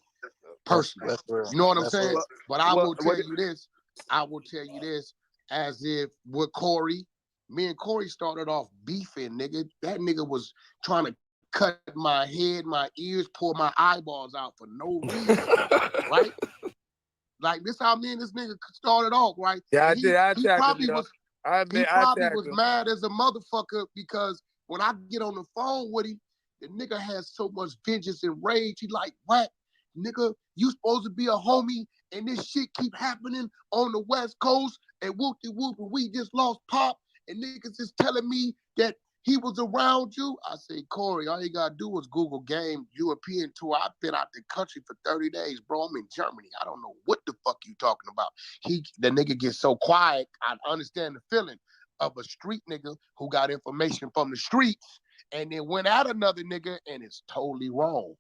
personally. You know what I'm saying? But I will tell you this. I will tell you this, as if with Corey, me and Corey started off beefing, nigga. That nigga was trying to cut my head, my ears, pull my eyeballs out for no reason, right? Like, this how me and this nigga started off, right? Yeah, He probably was mad as a motherfucker because when I get on the phone with him, the nigga has so much vengeance and rage. He like, what? Nigga, you supposed to be a homie, and this shit keep happening on the West Coast, and whoop-de-whoop, and we just lost Pop, and niggas is telling me that he was around you. I say, Corey, all you gotta do is Google game European tour. I've been out the country for 30 days, bro. I'm in Germany. I don't know what the fuck you talking about. The nigga gets so quiet. I understand the feeling of a street nigga who got information from the streets and then went at another nigga, and it's totally wrong.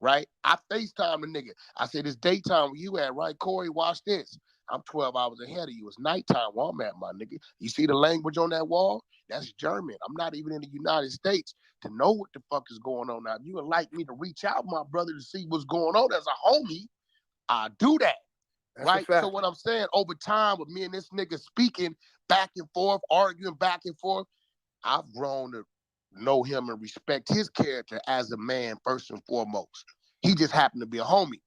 Right? I FaceTime the nigga. I said, it's daytime where you at, right? Corey, watch this. I'm 12 hours ahead of you. It's nighttime where I'm at, my nigga. You see the language on that wall? That's German. I'm not even in the United States to know what the fuck is going on now. If you would like me to reach out, my brother, to see what's going on as a homie, I do that. Right? So what I'm saying, over time with me and this nigga speaking back and forth, arguing back and forth, I've grown to know him and respect his character as a man first and foremost. He just happened to be a homie,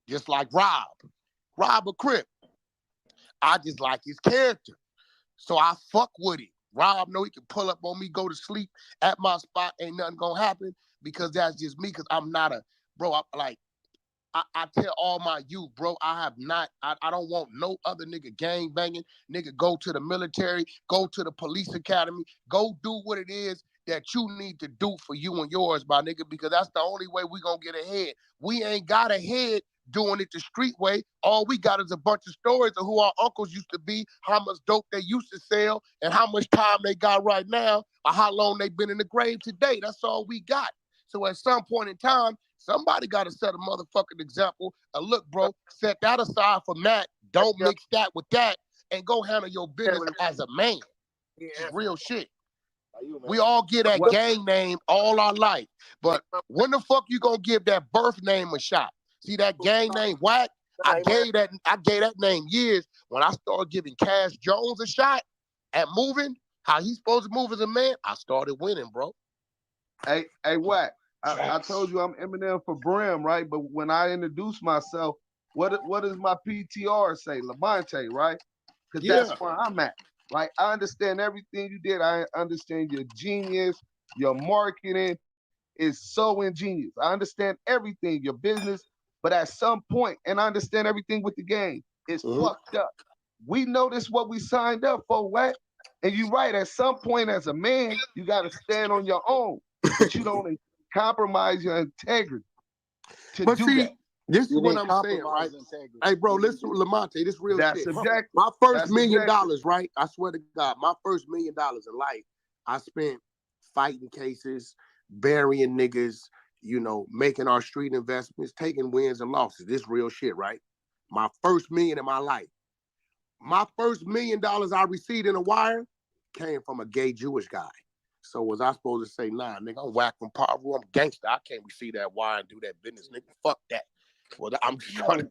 just like Rob a Crip. I just like his character, so I fuck with him. Rob know he can pull up on me, go to sleep at my spot, ain't nothing gonna happen because that's just me. Because I'm not a bro. I tell all my youth, bro, I don't want no other nigga gang banging. Nigga, go to the military, go to the police academy, go do what it is that you need to do for you and yours, my nigga, because that's the only way we gonna get ahead. We ain't got ahead doing it the street way. All we got is a bunch of stories of who our uncles used to be, how much dope they used to sell, and how much time they got right now, or how long they been in the grave today. That's all we got. So at some point in time, somebody got to set a motherfucking example. Look, bro, set that aside from that. Don't mix that with that, and go handle your business as a man. It's real shit. We all get that gang name all our life, but when the fuck you gonna give that birth name a shot? See that gang name, Wack? I gave that name years. When I started giving Cash Jones a shot at moving, how he's supposed to move as a man, I started winning, bro. Hey, Wack, I told you I'm Eminem for Brim, right? But when I introduce myself, what does my PTR say? Levante, right? Because that's where I'm at. Like, I understand everything you did. I understand your genius, your marketing is so ingenious. I understand everything, your business, but at some point, and I understand everything with the game, it's fucked up. We know this what we signed up for, Wack. And you're right, at some point as a man, you got to stand on your own, but you don't compromise your integrity to do that. This is what I'm saying, right? Hey, bro, listen, Lamonte, this real shit. My first $1 million, right? I swear to God, my first $1 million in life, I spent fighting cases, burying niggas, making our street investments, taking wins and losses. This real shit, right? My first $1 million in my life. My first $1 million I received in a wire came from a gay Jewish guy. So was I supposed to say, nah, nigga, I'm Wack from Poverty, I'm gangster. I can't receive that wire and do that business, nigga. Fuck that. Well, I'm just trying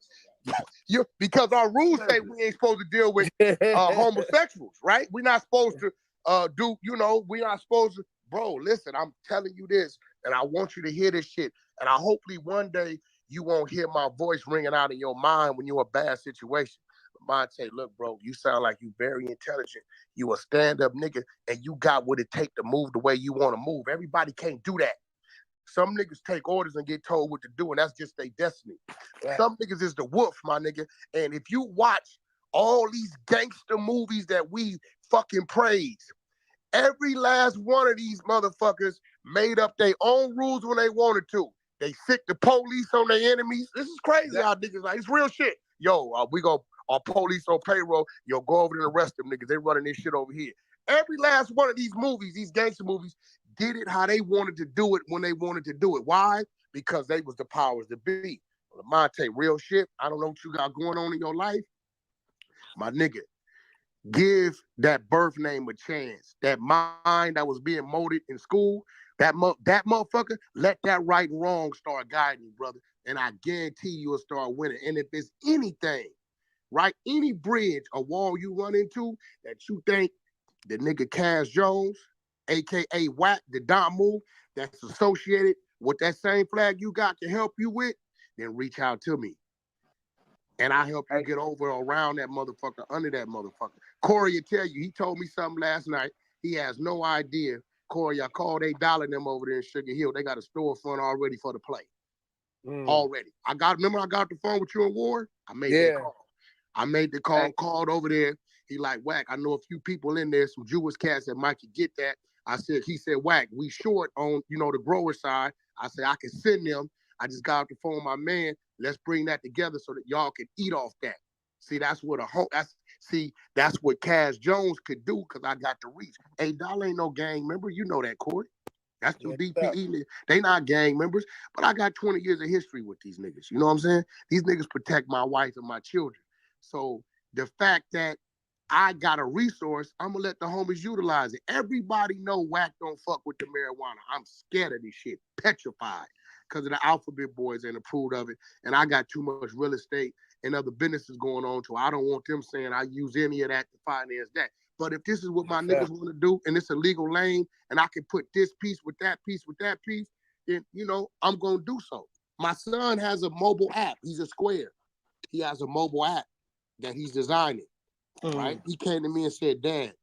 to, because our rules say we ain't supposed to deal with homosexuals, right? We're not supposed to we're not supposed to, bro, listen, I'm telling you this, and I want you to hear this shit, and I hopefully one day you won't hear my voice ringing out in your mind when you're in a bad situation. Monte, look, bro, you sound like you very intelligent. You a stand-up nigga, and you got what it take to move the way you want to move. Everybody can't do that. Some niggas take orders and get told what to do, and that's just their destiny. Yeah. Some niggas is the wolf, my nigga. And if you watch all these gangster movies that we fucking praise, every last one of these motherfuckers made up their own rules when they wanted to. They sick the police on their enemies. This is crazy how niggas like, it's real shit. Yo, we go, our police on payroll, yo, go over there and arrest them niggas. They running this shit over here. Every last one of these movies, these gangster movies, did it how they wanted to do it when they wanted to do it. Why? Because they was the powers to be. Monte, real shit. I don't know what you got going on in your life. My nigga, give that birth name a chance. That mind that was being molded in school, that motherfucker, let that right and wrong start guiding you, brother. And I guarantee you'll start winning. And if it's anything, right, any bridge or wall you run into that you think the nigga Cash Jones, a.k.a. Wack, the Don move, that's associated with that same flag you got to help you with, then reach out to me. And I help you get over around that motherfucker, under that motherfucker. Corey will tell you, he told me something last night. He has no idea. Corey, I called $8 them over there in Sugar Hill. They got a storefront already for the play. Already. Remember I got the phone with you in Ward? I made that call. I made the call, called over there. He like, Wack, I know a few people in there, some Jewish cats that might could get that. He said, Wack, we short on, the grower side. I said, I can send them. I just got off the phone with my man. Let's bring that together so that y'all can eat off that. See, that's what that's what Cash Jones could do because I got the reach. $8 ain't no gang member. You know that, Corey. That's two DPE. They not gang members, but I got 20 years of history with these niggas. You know what I'm saying? These niggas protect my wife and my children. So the fact that I got a resource, I'm gonna let the homies utilize it. Everybody know Wack don't fuck with the marijuana. I'm scared of this shit, petrified, because of the Alphabet Boys ain't approved of it. And I got too much real estate and other businesses going on, so I don't want them saying I use any of that to finance that. But if this is what my niggas want to do, and it's a legal lane, and I can put this piece with that piece with that piece, then, I'm gonna do so. My son has a mobile app. He's a Square. He has a mobile app that he's designing. Right? He came to me and said, Dad,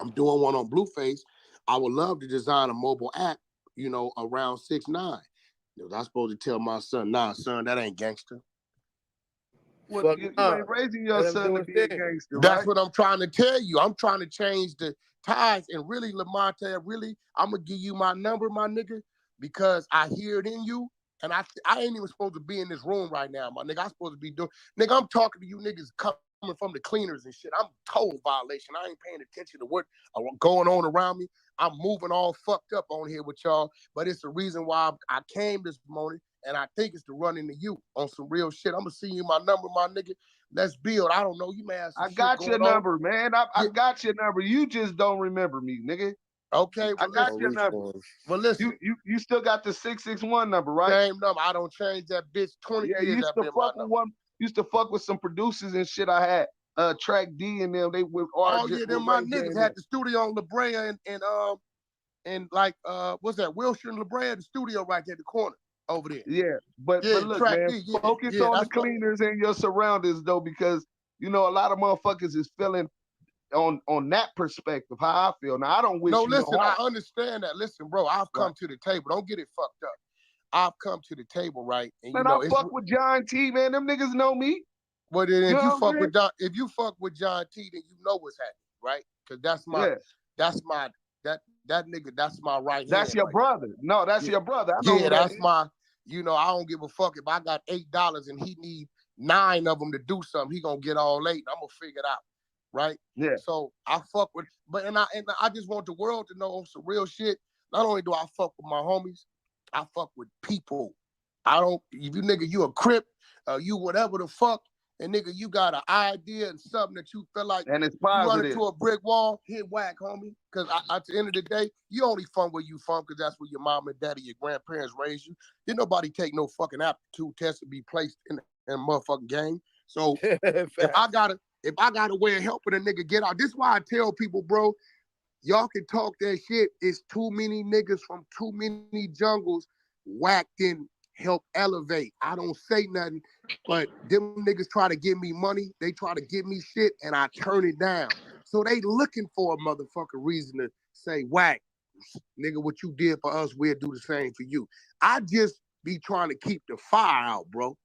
I'm doing one on Blueface. I would love to design a mobile app, around 6'9". I was supposed to tell my son, nah, son, that ain't gangster. Well, you ain't raising your son to be a gangster, That's right? what I'm trying to tell you. I'm trying to change the ties. And really, Lamonte, I'm going to give you my number, my nigga, because I hear it in you. And I ain't even supposed to be in this room right now, my nigga. I'm supposed to be doing, nigga, I'm talking to you niggas coming from the cleaners and shit. I'm total violation. I ain't paying attention to what going on around me. I'm moving all fucked up on here with y'all, but it's the reason why I came this morning, and I think it's to run into you on some real shit. I'm gonna see you my number, my nigga. Let's build. I don't know. You may have some I got your number, man. I got your number. You just don't remember me, nigga. Okay, well, I got your number. Well, listen, you still got the 661 number, right? Same number. I don't change that bitch. 20 years. Used to fuck with some producers and shit. I had Track D and them. They were them my niggas had the studio on La Brea and like what's that? Wilshire and La Brea, the studio right there at the corner over there. Yeah, but look, man, focus on the cleaners and your surroundings though, because a lot of motherfuckers is feeling on that perspective how I feel. Now I don't wish. No, listen, I understand that. Listen, bro, I've come to the table. Don't get it fucked up. I've come to the table, right? And man, I fuck with John T, man. Them niggas know me. Well, then if you fuck with John T, then you know what's happening, right? Because that's my that nigga, that's my right hand. That's your brother. No, that's your brother. I know that's my, I don't give a fuck if I got $8 and he need 9 of them to do something, he gonna get all 8 and I'm gonna figure it out. Right? Yeah. So I fuck with, and I just want the world to know some real shit. Not only do I fuck with my homies, I fuck with people. If you a Crip, you whatever the fuck, and nigga, you got an idea and something that you feel like and it's positive. You run into a positive. brick wall, hit Wack, homie. Because at the end of the day, you only from where you from because that's where your mom and daddy, your grandparents raised you. Didn't nobody take no fucking aptitude test to be placed in a motherfucking game. So if I got a way of helping a nigga get out, this is why I tell people, bro, y'all can talk that shit. It's too many niggas from too many jungles whacked in help elevate. I don't say nothing, but them niggas try to give me money. They try to give me shit, and I turn it down. So they looking for a motherfucking reason to say, Wack, nigga, what you did for us, we'll do the same for you. I just be trying to keep the fire out, bro.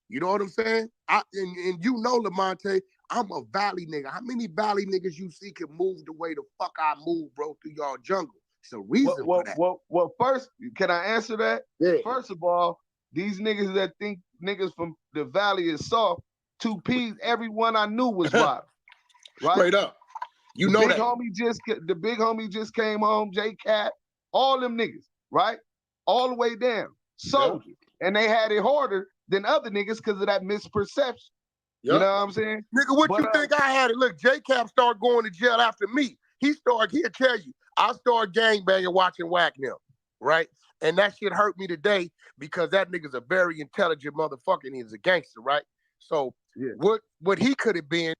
You know what I'm saying? And you know, Lamonte, I'm a Valley nigga. How many Valley niggas you see can move the way the fuck I move, bro, through y'all jungle? It's a reason for that. Well, first, can I answer that? Yeah. First of all, these niggas that think niggas from the Valley is soft, 2Ps, everyone I knew was robbed. Right? Straight up. You know that. The big homie just came home, J Cat, all them niggas, right? All the way down. Soldier. Yeah. And they had it harder than other niggas because of that misperception. Yep. You know what I'm saying? Nigga, what you think I had it? Look, J-Cap started going to jail after me. He'll tell you, I started gangbanging watching Wack now, right? And that shit hurt me today because that nigga's a very intelligent motherfucker and he's a gangster, right? So what he could have been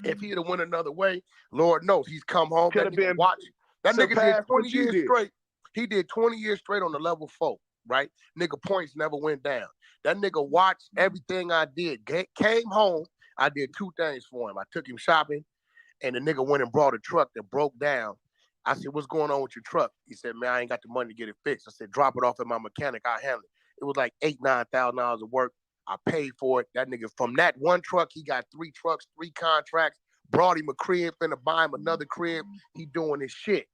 if he'd have went another way, Lord knows he's come home. That nigga watching. That nigga did 20 years straight. He did 20 years straight on the level 4, right? Nigga points never went down. That nigga watched everything I did. Came home, I did 2 things for him. I took him shopping, and the nigga went and brought a truck that broke down. I said, what's going on with your truck? He said, man, I ain't got the money to get it fixed. I said, drop it off at my mechanic. I'll handle it. It was like $8,000-$9,000 of work. I paid for it. That nigga, from that one truck, he got 3 trucks, 3 contracts, brought him a crib, finna buy him another crib. He doing his shit,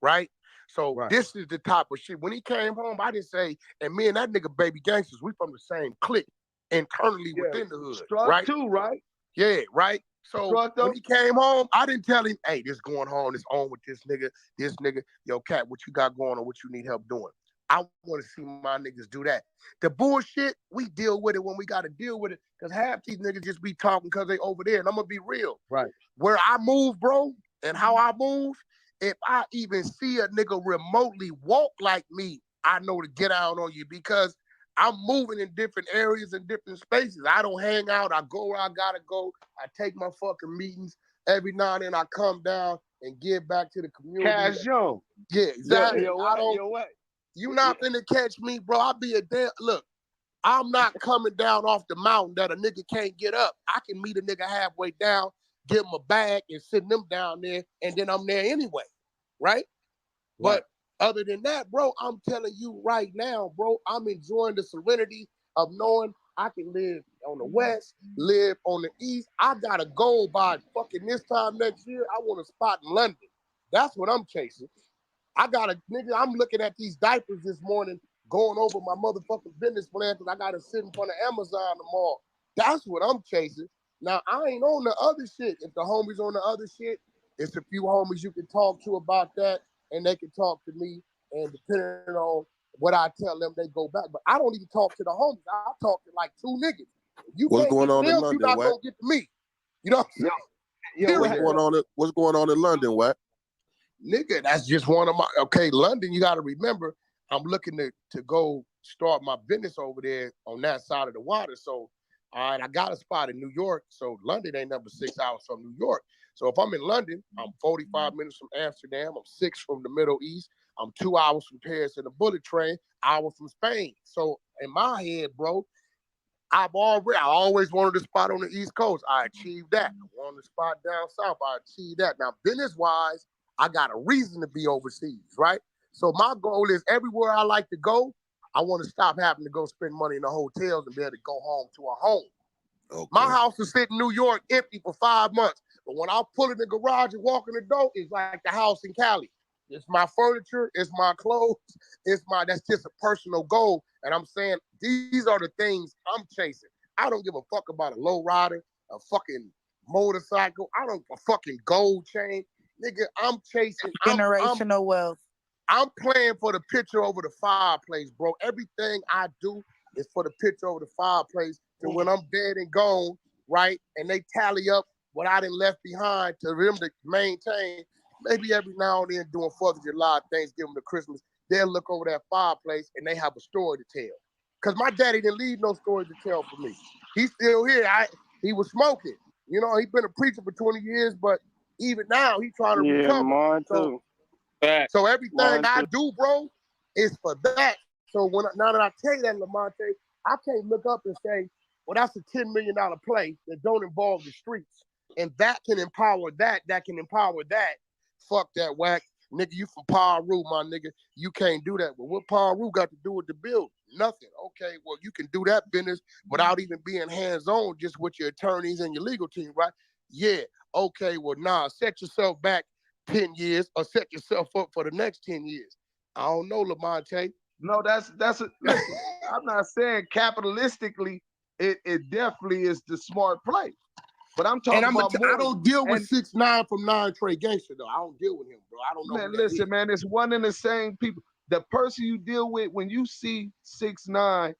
right? So this is the type of shit. When he came home, I didn't say, and me and that nigga baby gangsters, we from the same clique internally within the hood. Right? Too, right? Yeah, right? So when he came home, I didn't tell him, hey, this going home, this on with this nigga. Yo, Cat, what you got going on? What you need help doing? I want to see my niggas do that. The bullshit, we deal with it when we got to deal with it because half these niggas just be talking because they over there. And I'm going to be real. Right. Where I move, bro, and how I move, if I even see a nigga remotely walk like me, I know to get out on you because I'm moving in different areas and different spaces. I don't hang out. I go where I got to go. I take my fucking meetings. Every now and then I come down and give back to the community. Cash Young. Yeah, exactly. Yo, what? You not finna catch me, bro. I'll be a damn. Look, I'm not coming down off the mountain that a nigga can't get up. I can meet a nigga halfway down, give him a bag, and send them down there, and then I'm there anyway, right? But other than that, bro, I'm telling you right now, bro, I'm enjoying the serenity of knowing I can live on the west, live on the east. I got a goal by fucking this time next year. I want a spot in London. That's what I'm chasing. I got a nigga, I'm looking at these diapers this morning, going over my motherfucking business plan because I got to sit in front of Amazon tomorrow. That's what I'm chasing. Now, I ain't on the other shit. If the homies on the other shit, it's a few homies you can talk to about that, and they can talk to me, and depending on what I tell them, they go back. But I don't even talk to the homies. I talk to like 2 niggas. You What's can't going get on them, in London, you're not Wack? going to get to me. You know what I'm saying? What's going on in London, Wack? Nigga, that's just one of my, okay, London, you got to remember, I'm looking to go start my business over there on that side of the water. So, all right, I got a spot in New York. So London ain't number 6 hours from New York. So if I'm in London, I'm 45 minutes from Amsterdam. I'm 6 from the Middle East. I'm 2 hours from Paris in a bullet train, hour from Spain. So in my head, bro, I always wanted a spot on the East Coast. I achieved that. I wanted a spot down south. I achieved that. Now, business-wise, I got a reason to be overseas, right? So my goal is everywhere I like to go, I want to stop having to go spend money in the hotels and be able to go home to a home. Okay. My house is sitting in New York empty for 5 months. But when I pull in the garage and walk in the door, it's like the house in Cali. It's my furniture, it's my clothes, that's just a personal goal. And I'm saying these are the things I'm chasing. I don't give a fuck about a low rider, a fucking motorcycle. I don't a fucking gold chain. Nigga, I'm chasing generational wealth. I'm playing for the picture over the fireplace, bro. Everything I do is for the picture over the fireplace. So when I'm dead and gone, right, and they tally up what I done left behind to them to maintain, maybe every now and then doing 4th of July, Thanksgiving to Christmas, they'll look over that fireplace and they have a story to tell. Because my daddy didn't leave no story to tell for me. He's still here. He was smoking. You know, he's been a preacher for 20 years, but even now, he's trying to recover. Mine too. So everything I do, bro, is for that. So now that I tell you that, Lamonte, I can't look up and say, well, that's a $10 million play that don't involve the streets. And that can empower that can empower that. Fuck that, Wack. Nigga, you from Paru, my nigga. You can't do that. But what Paru got to do with the bill? Nothing. Okay, well, you can do that business without even being hands-on, just with your attorneys and your legal team, right? Yeah. Okay, well, nah, set yourself back 10 years or set yourself up for the next 10 years. I don't know, Lamonte. No, listen, I'm not saying capitalistically, it definitely is the smart play. But I'm talking about more. I don't deal with 6ix9ine from Nine Trey Gangster, though. I don't deal with him, bro. I don't know. Man, listen, man, it's one and the same people. The person you deal with when you see 6ix9ine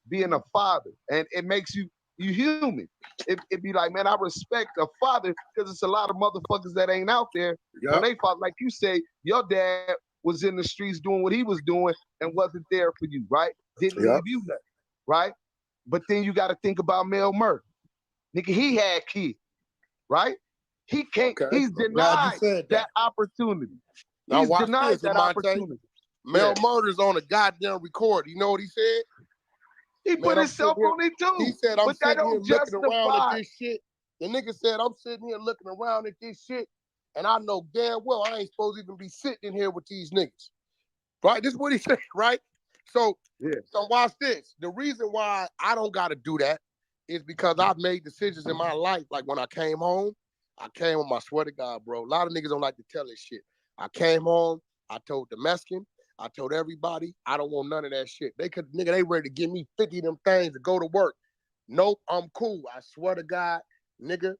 being a father, and it makes you human. It be like, man, I respect a father because it's a lot of motherfuckers that ain't out there. When they father, like you say, your dad was in the streets doing what he was doing and wasn't there for you, right? Didn't leave you nothing, right? But then you got to think about Mel Murray. Nigga, he had kids, right? He can't, he's denied that opportunity. Now He's watch denied this, that Lamonte. opportunity. Mel Murder's on a goddamn record. You know what he said? He put himself on it too. He said, I'm but that sitting here don't looking around at justify. this shit. The nigga said, I'm sitting here looking around at this shit, and I know damn well I ain't supposed to even be sitting in here with these niggas. Right? This is what he said, right? So, so watch this. The reason why I don't got to do that is because I've made decisions in my life. Like when I came home, I swear to God, bro. A lot of niggas don't like to tell this shit. I came home, I told the Mexican, I told everybody, I don't want none of that shit. They ready to give me 50 of them things to go to work. Nope, I'm cool. I swear to God, nigga,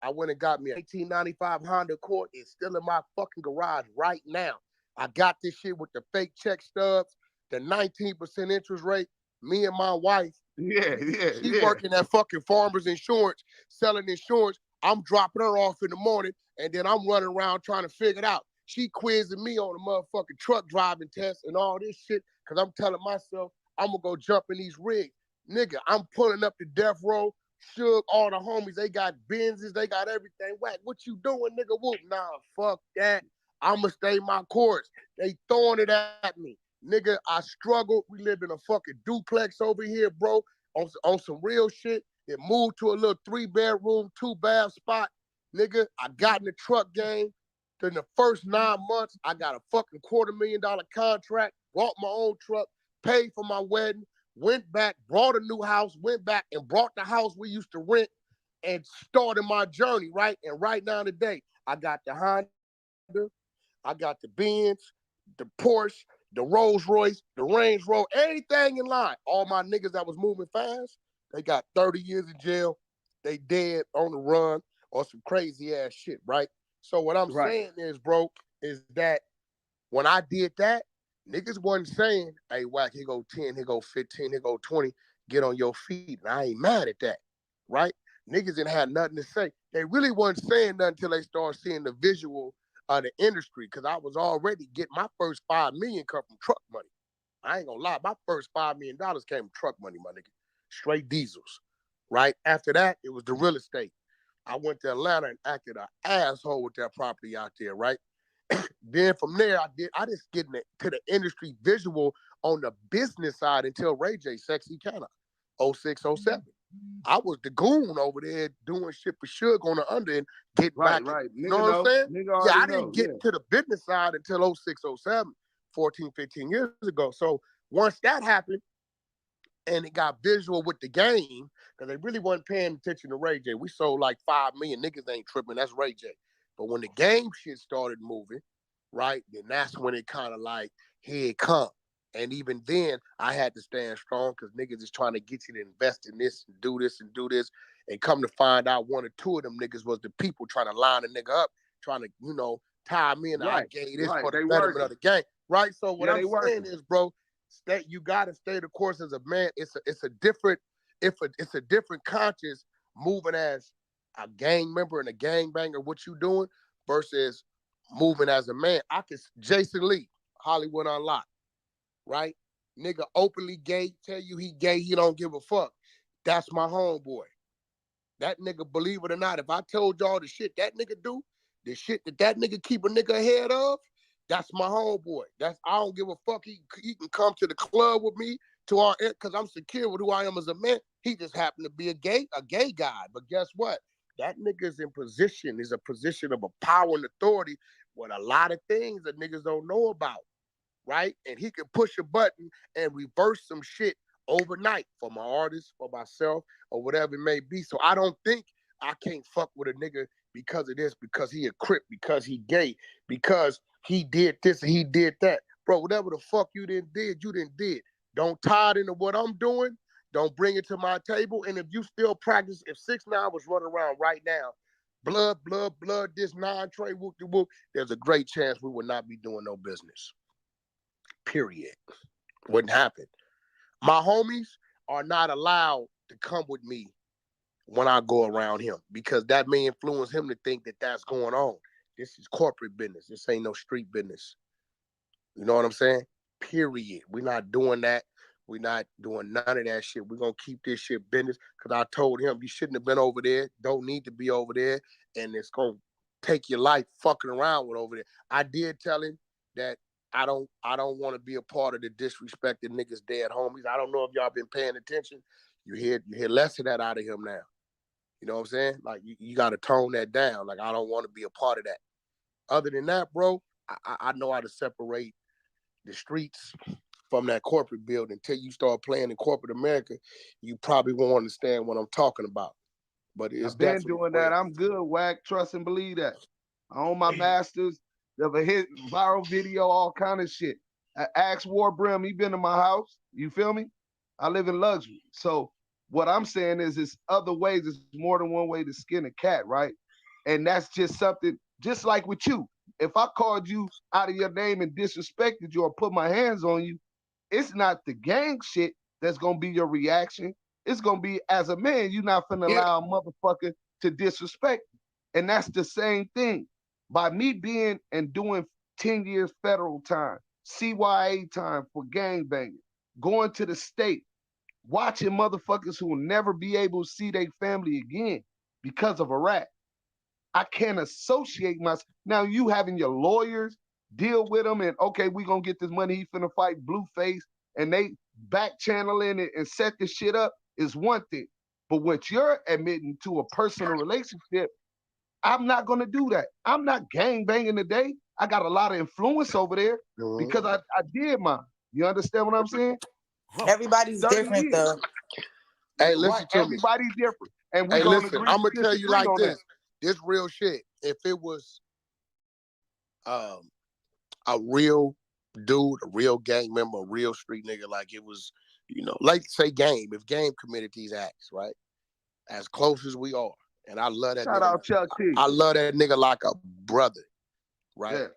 I went and got me a 1895 Honda Accord. It's still in my fucking garage right now. I got this shit with the fake check stubs, the 19% interest rate. Me and my wife, she working at fucking Farmers Insurance, selling insurance. I'm dropping her off in the morning, and then I'm running around trying to figure it out. She quizzing me on the motherfucking truck driving test and all this shit, because I'm telling myself I'm going to go jump in these rigs. Nigga, I'm pulling up to death row. Suge, all the homies, they got Benzes, they got everything. Wack, what you doing, nigga? Whoop. Nah, fuck that. I'ma stay my course. They throwing it at me. Nigga, I struggled. We live in a fucking duplex over here, bro, on some real shit. It moved to a little 3-bedroom, 2-bath spot. Nigga, I got in the truck game. In the first 9 months, I got a fucking $250,000 contract, bought my own truck, paid for my wedding, went back, brought a new house, went back and brought the house we used to rent and started my journey, right? And right now today, I got the Honda, I got the Benz, the Porsche, the Rolls Royce, the Range Rover, everything in line. All my niggas that was moving fast, they got 30 years in jail. They dead on the run or some crazy ass shit, right? So what I'm saying is, bro, is that when I did that, niggas wasn't saying, hey, Wack, here go 10, here go 15, here go 20, get on your feet. And I ain't mad at that, right? Niggas didn't have nothing to say. They really wasn't saying nothing until they started seeing the visual of the industry, because I was already getting my first $5 million come from truck money. I ain't gonna lie, my first $5 million came from truck money, my nigga. Straight diesels, right? After that, it was the real estate. I went to Atlanta and acted an asshole with that property out there, right? Then from there, I just get to the industry visual on the business side until Ray J, CHECC'N-IN, 06, 07. I was the goon over there doing shit for Suge on the under and getting back. You know what I'm saying? Yeah, I didn't get to the business side until 06, 07, 14, 15 years ago. So once that happened, and it got visual with the game, because they really wasn't paying attention to Ray J. We sold like 5 million. Niggas ain't tripping. That's Ray J. But when the game shit started moving, right, then that's when it kind of like, here it come. And even then, I had to stand strong because niggas is trying to get you to invest in this and do this and do this. And come to find out, 1 or 2 of them niggas was the people trying to line a nigga up, trying to, you know, tie me in. I gave this for the betterment of the game. Right? So what I'm saying is, bro, you gotta stay the course as a man. It's a different conscious moving as a gang member and a gangbanger, what you doing, versus moving as a man. Jason Lee, Hollywood Unlocked, right? Nigga openly gay, tell you he gay, he don't give a fuck. That's my homeboy. That nigga, believe it or not, if I told y'all the shit that nigga do, the shit that nigga keep a nigga ahead of, That's my homeboy. I don't give a fuck. He can come to the club with me to our because I'm secure with who I am as a man. He just happened to be a gay guy. But guess what? That nigga's is a position of a power and authority with a lot of things that niggas don't know about, right? And he can push a button and reverse some shit overnight for my artist, for myself, or whatever it may be. So I don't think I can't fuck with a nigga because of this, because he a Crip, because he gay, because he did this and he did that. Bro, whatever the fuck you did. Don't tie it into what I'm doing. Don't bring it to my table. And if you still practice, if 6ix9ine was running around right now, blood, this 9-tray, whoop-de-whoop, there's a great chance we would not be doing no business. Period. Wouldn't happen. My homies are not allowed to come with me when I go around him because that may influence him to think that that's going on. This is corporate business. This ain't no street business. You know what I'm saying? Period. We're not doing that. We're not doing none of that shit. We're going to keep this shit business because I told him you shouldn't have been over there. Don't need to be over there. And it's going to take your life fucking around with over there. I did tell him that I don't want to be a part of the disrespected niggas dead homies. I don't know if y'all been paying attention. You hear less of that out of him now. You know what I'm saying? Like, you got to tone that down. Like, I don't want to be a part of that. Other than that, bro, I know how to separate the streets from that corporate building. Until you start playing in corporate America, you probably won't understand what I'm talking about. But it's I've been doing that. I'm good, Wack. Trust and believe that. I own my masters. Never hit viral video, all kind of shit. Ask War Brim, he been to my house. You feel me? I live in luxury. So what I'm saying is it's other ways. It's more than one way to skin a cat, right? And that's just something, just like with you. If I called you out of your name and disrespected you or put my hands on you, it's not the gang shit that's going to be your reaction. It's going to be, as a man, you're not finna allow a motherfucker to disrespect you. And that's the same thing. By me being and doing 10 years federal time, CYA time for gangbanging, going to the state, watching motherfuckers who will never be able to see their family again because of a rat. I can't associate myself. Now you having your lawyers deal with them and okay, we gonna get this money, he finna fight Blueface, and they back channeling it and set this shit up is one thing. But what you're admitting to a personal relationship, I'm not gonna do that. I'm not gang banging today. I got a lot of influence over there because I did mine. You understand what I'm saying? Everybody's different though. Hey, listen to me. Everybody's different. And we hey, gonna listen, agree I'm gonna tell you like on this. That. This real shit. If it was a real dude, a real gang member, a real street nigga, like it was, you know, like say Game, if Game committed these acts, right? As close as we are. And I love that Shout nigga. out Chuck T. I love that nigga like a brother, right? Yeah.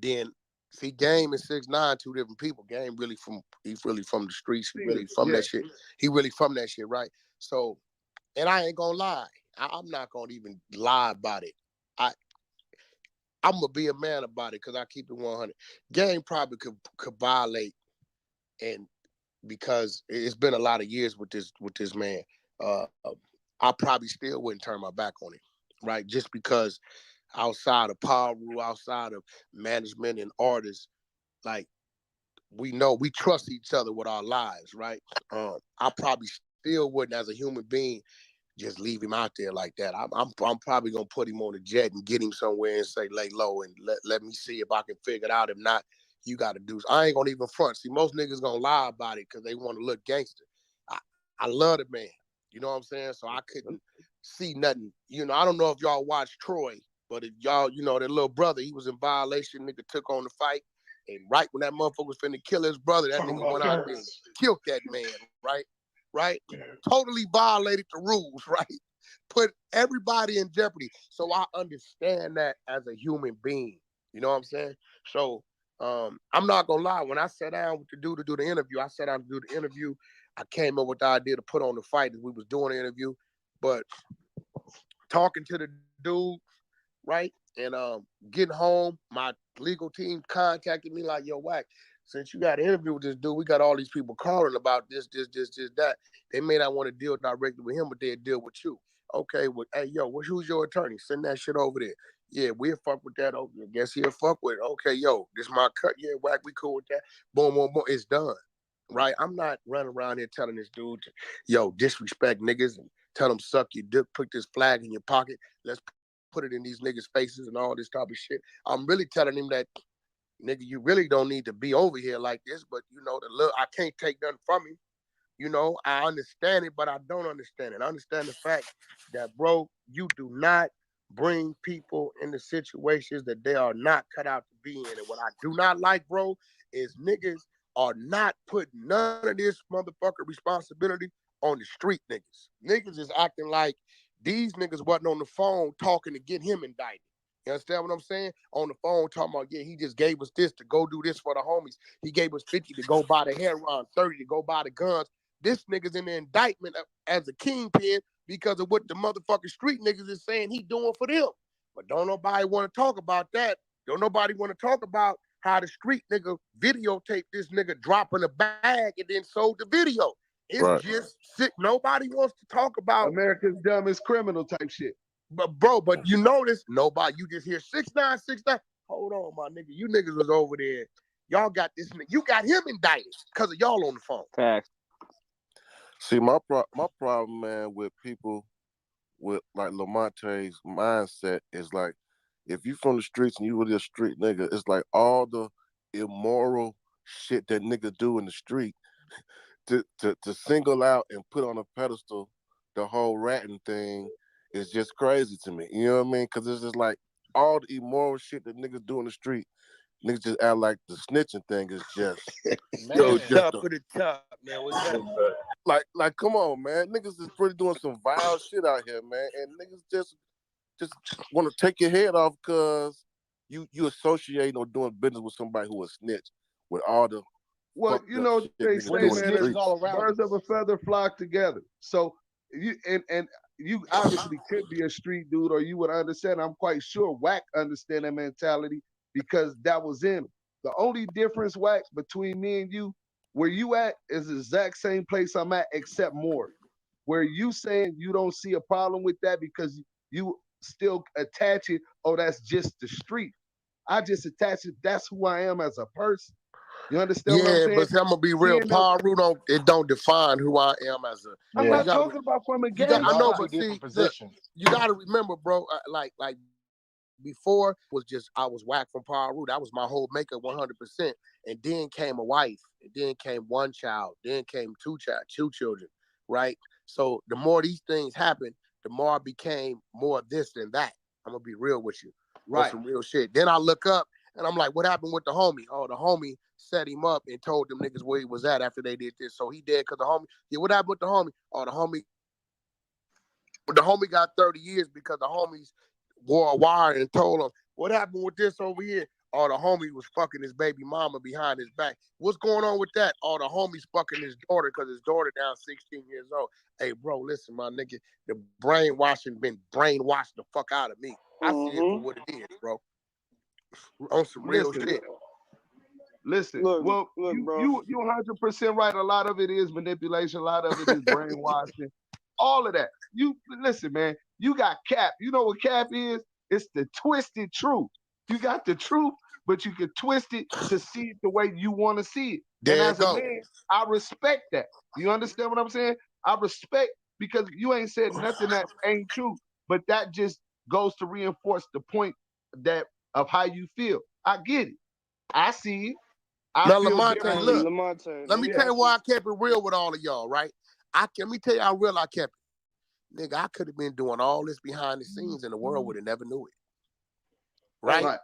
Then see Game and 6ix9ine, two different people. Game he's really from the streets, he really from that shit. He really from that shit, right? So, and I ain't gonna lie. I'm not gonna even lie about it. I'm gonna be a man about it because I keep it 100. Game probably could violate, and because it's been a lot of years with this man, I probably still wouldn't turn my back on him, right? Just because outside of power rule, outside of management and artists, like we trust each other with our lives, right? I probably still wouldn't, as a human being, just leave him out there like that. I'm probably gonna put him on a jet and get him somewhere and say lay low and let me see if I can figure it out. If not, you got to do. I ain't gonna even front. See, most niggas gonna lie about it because they want to look gangster. I love the man. You know what I'm saying? So I couldn't see nothing. You know, I don't know if y'all watched Troy, but if y'all, you know, that little brother, he was in violation. Nigga took on the fight, and right when that motherfucker was finna kill his brother, that nigga went out there and killed that man. Right? Totally violated the rules, right? Put everybody in jeopardy. So I understand that as a human being. You know what I'm saying? So I'm not gonna lie. When I sat down with the dude to do the interview, I came up with the idea to put on the fight as we was doing the interview. But talking to the dude, right? And getting home, my legal team contacted me like, yo, Wack, since you got an interview with this dude, we got all these people calling about this, that. They may not want to deal directly with him, but they'll deal with you. Okay, well, hey, yo, who's your attorney? Send that shit over there. Yeah, we'll fuck with that. Oh, I guess he'll fuck with it. Okay, yo, this my cut. Yeah, Wack, we cool with that. Boom, boom, boom. It's done. Right? I'm not running around here telling this dude to, yo, disrespect niggas and tell them suck your dick, put this flag in your pocket. Let's put it in these niggas' faces and all this type of shit. I'm really telling him that, nigga, you really don't need to be over here like this, but you know, I can't take nothing from you. You know, I understand it, but I don't understand it. I understand the fact that, bro, you do not bring people into situations that they are not cut out to be in. And what I do not like, bro, is niggas are not putting none of this motherfucker responsibility on the street niggas. Niggas is acting like these niggas wasn't on the phone talking to get him indicted. You understand what I'm saying? On the phone talking about, yeah, he just gave us this to go do this for the homies. He gave us 50 to go buy the heroin, 30 to go buy the guns. This nigga's in the indictment as a kingpin because of what the motherfucking street niggas is saying he doing for them. But don't nobody want to talk about that. Don't nobody want to talk about how the street nigga videotaped this nigga dropping a bag and then sold the video. It's just sick. Nobody wants to talk about America's dumbest criminal type shit. But bro, but you notice nobody. You just hear 6ix9ine, 6ix9ine. Hold on, my nigga. You niggas was over there. Y'all got this nigga. You got him indicted because of y'all on the phone. Facts. See, my problem, man, with people with like Lamonte's mindset is like, if you from the streets and you really a street nigga, it's like all the immoral shit that niggas do in the street to single out and put on a pedestal the whole ratting thing is just crazy to me. You know what I mean? Because it's just like all the immoral shit that niggas do in the street, niggas just act like the snitching thing is just Yo, top of the top, man. What's up? Like, come on, man. Niggas is pretty doing some vile shit out here, man. And niggas just want to take your head off because you associating or doing business with somebody who is snitch with all the you know what they say, man, birds of a feather flock together. So you and you obviously could be a street dude, or you would understand. I'm quite sure Wack understand that mentality because that was in him. The only difference, Wack, between me and you, where you at is the exact same place I'm at, except more. Where you saying you don't see a problem with that because you still attach it, oh, that's just the street. I just attach it, that's who I am as a person. You understand what I'm saying? Yeah, but I'm gonna be real. Paru don't define who I am as a. I'm not talking about from a game. I know, but see, look, you gotta remember, bro. Like before was just I was Wack from Paru. That was my whole makeup, 100%. And then came a wife. And then came one child. Then came two children. Right. So the more these things happened, the more I became more this than that. I'm gonna be real with you. Right. Some real shit. Then I look up and I'm like, what happened with the homie? Oh, the homie set him up and told them niggas where he was at after they did this. So he dead because the homie. Yeah, what happened with the homie? Oh, the homie got 30 years because the homies wore a wire and told him, what happened with this over here? Oh, the homie was fucking his baby mama behind his back. What's going on with that? Oh, the homie's fucking his daughter because his daughter now 16 years old. Hey, bro, listen, my nigga, the brainwashing been brainwashed the fuck out of me. I see it for what it is, bro. On some real shit. Listen, look, you 100% right. A lot of it is manipulation. A lot of it is brainwashing. All of that. You listen, man. You got cap. You know what cap is? It's the twisted truth. You got the truth, but you can twist it to see it the way you want to see it. And as a man, I respect that. You understand what I'm saying? I respect because you ain't said nothing that ain't true, but that just goes to reinforce the point that of how you feel. I get it. I see it. Now, Lamonte, look, let me tell you why I kept it real with all of y'all, right? Let me tell you how real I kept it. Nigga, I could have been doing all this behind the scenes and the world would have never knew it. Right?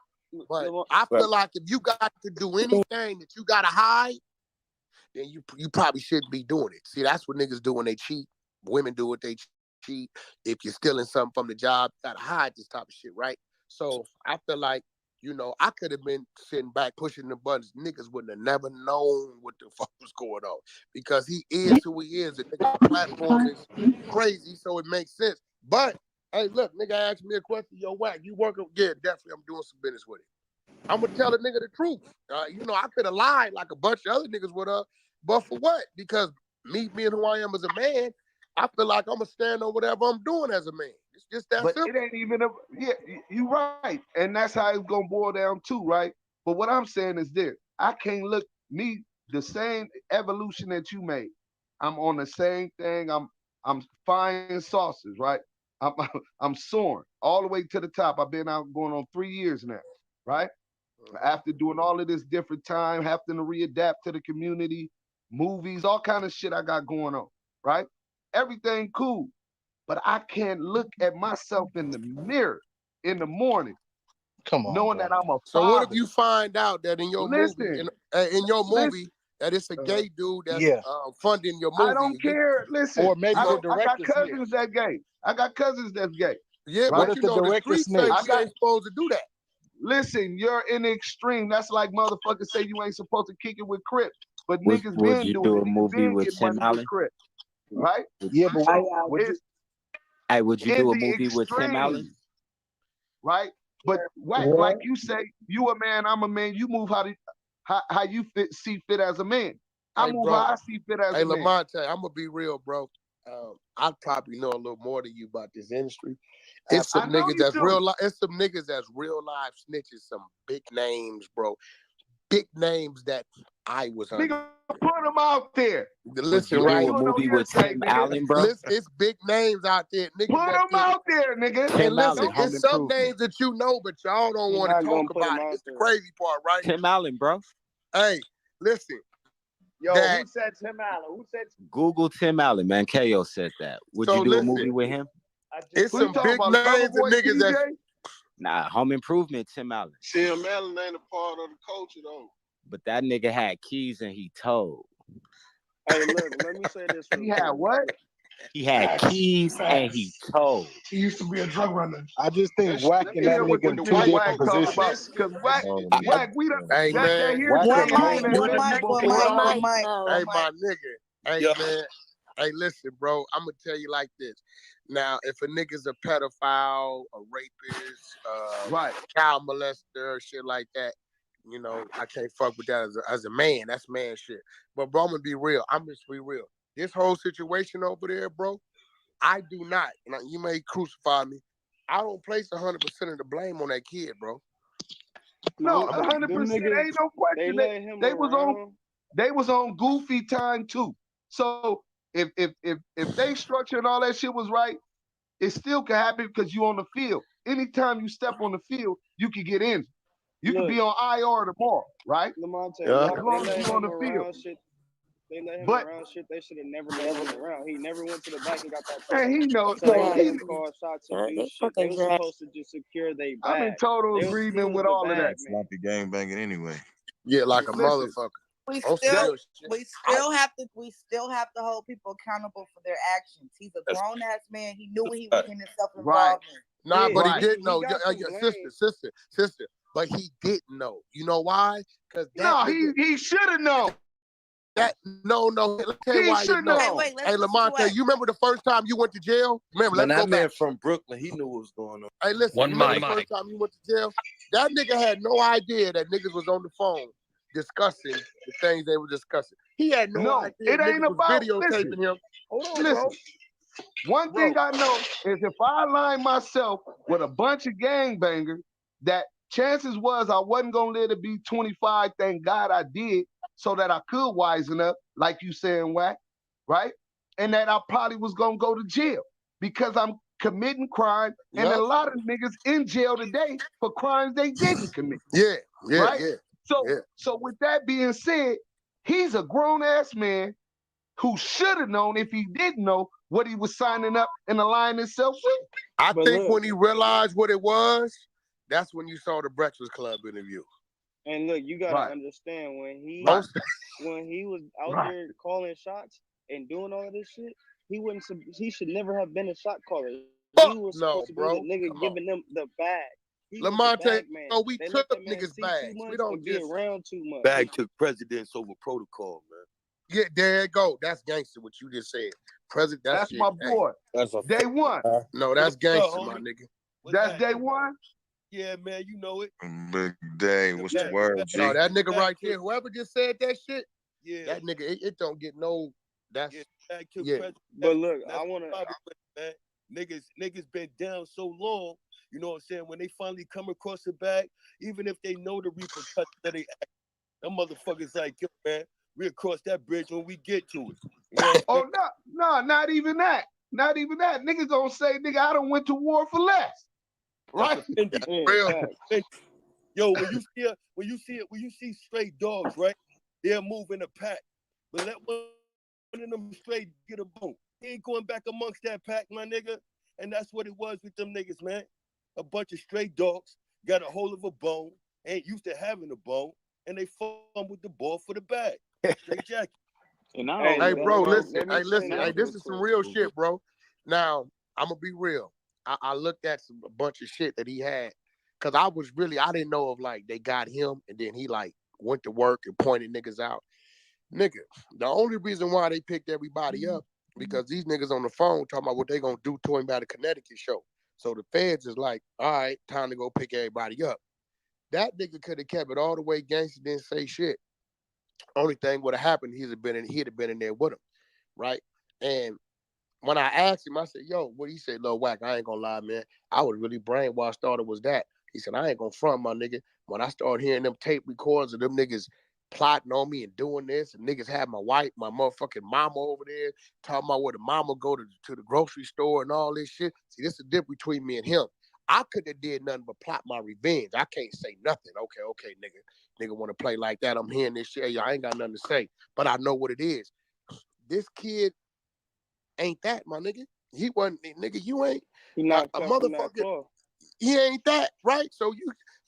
But I feel like if you got to do anything that you got to hide, then you probably shouldn't be doing it. See, that's what niggas do when they cheat. Women do it, they cheat. If you're stealing something from the job, you got to hide this type of shit, right? So I feel like, you know, I could have been sitting back pushing the buttons. Niggas wouldn't have never known what the fuck was going on because he is who he is. The nigga platform is crazy, so it makes sense. But hey, look, nigga asked me a question. Yo, Wack, you working? Yeah, definitely. I'm doing some business with it. I'm gonna tell the nigga the truth. You know, I could have lied like a bunch of other niggas would have, but for what? Because me being who I am as a man, I feel like I'm gonna stand on whatever I'm doing as a man. It's just that But simple. it ain't even a you right. And that's how it's gonna boil down too, right? But what I'm saying is this: I can't look me the same evolution that you made. I'm on the same thing. I'm frying sauces, right? I'm I'm soaring all the way to the top. I've been out going on 3 years now, right? After doing all of this different time, having to readapt to the community, movies, all kind of shit I got going on, right? Everything cool. But I can't look at myself in the mirror in the morning, knowing that I'm a So what if father. you find out that in your movie, Listen, in your movie, listen. that it's a gay dude that's Yeah. funding your movie? I don't care. Listen, Or maybe the I got director's here. cousins that gay. I got cousins that's gay. Yeah, right? but you know the streets say I we got. ain't supposed to do that. Listen, you're in the extreme. That's like motherfuckers say you ain't supposed to kick it with Crips, but Would niggas Would been you doing do it. a Niggas movie been with getting Tim money with Allen? Crips, right? Yeah, but So it's Hey, would you in do a the movie with Tim Allen? extreme, right? But Wack, like you say, you a man, I'm a man. You move how you see fit as a man. I Hey, move bro. how I see fit as Hey, a man. Lamonte, I'm gonna be real, bro. I probably know a little more than you about this industry. It's I some know niggas you that's do. real life. It's some niggas that's real life snitches. Some big names, bro. Big names that I was under. Nigga, put them out there. Listen, Would you right? do a movie with Tim Allen, bro? Listen, it's big names out there. Niggas Put that them out there, nigga. Hey, Tim listen, Allen, Home it's some Improvement. names that you know, but y'all don't You're want not to gonna talk put 'em about it. out It's the there. crazy part, right? Tim Allen, bro. Hey, listen. Yo, that- who said Tim Allen? Who said? Google Tim Allen, man. KO said that. Would So you do a listen, movie with him? It's Who you some talking big about? names Loverboy and niggas that's TJ? Nah, Home Improvement, Tim Allen. Tim Allen ain't a part of the culture though. But that nigga had keys and he told. Hey, look, let me say this. He had what? He had keys and he told. He used to be a drug runner. I just think Let Wack me and that hear what nigga in this two nigga Wack different talk about. positions. Cause Wack, we done Hey, that man. hearsay Wack room and has One been mic, before. one mic. Hey, my nigga. Hey, Yeah. man. Hey, listen, bro. I'm gonna tell you like this. Now, if a nigga's a pedophile, a rapist, Right. child molester, shit like that, you know, I can't fuck with that as a man. That's man shit. But bro, I'm gonna be real. I'm just be real. This whole situation over there, bro, I do not. And you may crucify me. I don't place 100% of the blame on that kid, bro. No, Them 100% niggas, ain't no they question. let him They was on around. they was on goofy time too. So if they structure and all that shit was right, it still can happen because you on the field. Anytime you step on the field, you can get injured. You could Look, be on IR tomorrow, right? Lamonte, Yeah. As long they as let you on him the field. around shit. They let him But around shit. They should have never let him around. He never went to the back and got that and paper. he knows. So they let He, him call shots and do They shit. They fucking was drag. supposed to just secure their I'm in bag. total He agreement was with the all of that. bag man. Sloppy gang banging anyway. Yeah, like a Listen, motherfucker. We On still, some real shit. we still have to hold people accountable for their actions. He's a grown ass man. He knew what he was getting himself right. involved in. Nah, Yeah, but Right. he didn't know. got some blame. Sister. But he didn't know. You know why? Because that No, nigga, he should have known. no. Let me tell you He why he should didn't know. know. Wait, let's Hey, listen to Lamonte, Wack. you remember the first time you went to jail? Remember, Man, let's go that man back. from Brooklyn, he knew what was going on. Hey, listen, One you remember mic. the first time you went to jail? That nigga had no idea that niggas was on the phone discussing the things they were discussing. He had no No, idea it ain't niggas was about. videotaping Listen, him. Hold on, listen. One Bro. thing I know is if I align myself with a bunch of gangbangers, that chances was I wasn't gonna let it be 25. Thank God I did, so that I could wisen up, like you saying, Wack, right? And that I probably was gonna go to jail because I'm committing crime, and a Yup. lot of niggas in jail today for crimes they didn't commit. Yeah, right? yeah. So with that being said, he's a grown ass man who should have known if he didn't know what he was signing up and aligning himself with. I But think look, when he realized what it was, that's when you saw the Breakfast Club interview. and look, you gotta Right. understand when he Right. when he was out Right. there calling shots and doing all of this shit, he should never have been a shot caller. Fuck He was no, supposed to bro. be the nigga Come on. giving them the bag. He was the Lamonte, bag man. no, we They took let that man niggas' see bags. too We much don't and be just around too much. Bag took presidents over protocol, man. Yeah, there you go. That's gangster. What you just said, President. That's Shit. my Hey, boy. That's a Day one. no, that's gangster, my homie? nigga. That's day one. Yeah, man, you know it. Big day. What's the word, G? No, that nigga right there. Whoever just said that shit, Yeah, that nigga, it don't get no. That's yeah. Bag took yeah. president. But look, That's I wanna probably what, man. Niggas been down so long, you know what I'm saying? When they finally come across the bag, even if they know the repercussions that they act, them motherfuckers like, yo, man, we'll cross that bridge when we get to it. You know Oh, no, not even that. Not even that. Niggas gonna say, nigga, I done went to war for less. Right? Real. Yo, when you see stray dogs, right? They'll move in a pack. But let one of them stray get a bone. He ain't going back amongst that pack, my nigga. And that's what it was with them niggas, man. A bunch of stray dogs got a hold of a bone, ain't used to having a bone, and they fumbled the ball for the bag. Straight jacket. Hey, bro, listen. Hey, this is some real shit, bro. Now, I'm gonna be real. I looked at a bunch of shit that he had, cause I didn't know if like they got him and then he like went to work and pointed niggas out. Nigga, the only reason why they picked everybody up because these niggas on the phone talking about what they gonna do to him by the Connecticut show. So the feds is like, all right, time to go pick everybody up. That nigga could have kept it all the way gangster, didn't say shit. Only thing would have happened, he'd have been in there with him, right? And when I asked him, I said, yo, what he said, Lil Wack, I ain't gonna lie, man. I was really brainwashed, thought it was that. He said, I ain't gonna front, my nigga. When I started hearing them tape records of them niggas plotting on me and doing this, and niggas had my motherfucking mama over there talking about where the mama go to the grocery store and all this shit. See, this is the difference between me and him. I couldn't have did nothing but plot my revenge. I can't say nothing. Okay, nigga want to play like that. I'm hearing this shit. I ain't got nothing to say, but I know what it is. This kid ain't that, my nigga. He wasn't, nigga. You ain't a motherfucker. He ain't that, right? So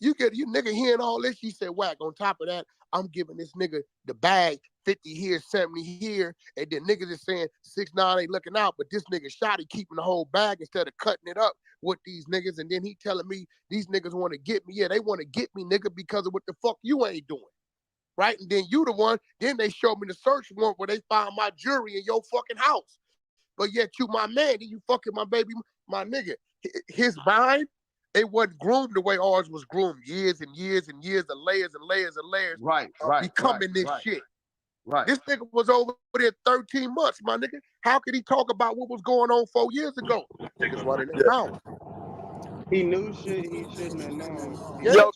you nigga hearing all this. He said, Wack. On top of that, I'm giving this nigga the bag, 50 here, 70 here, and then niggas is saying 6ix9ine ain't looking out, but this nigga shot, he keeping the whole bag instead of cutting it up with these niggas, and then he telling me these niggas want to get me. Yeah, they want to get me, nigga, because of what the fuck you ain't doing, right? And then you the one. Then they showed me the search warrant where they found my jewelry in your fucking house, but yet you my man, then you fucking my baby, my nigga. His mind. It wasn't groomed the way ours was groomed. Years and years and years of layers and layers and layers. Right. Becoming this shit. Right. This nigga was over there 13 months, my nigga. How could he talk about what was going on 4 years ago? Niggas running their mouth. He knew shit he shouldn't have known. Yo,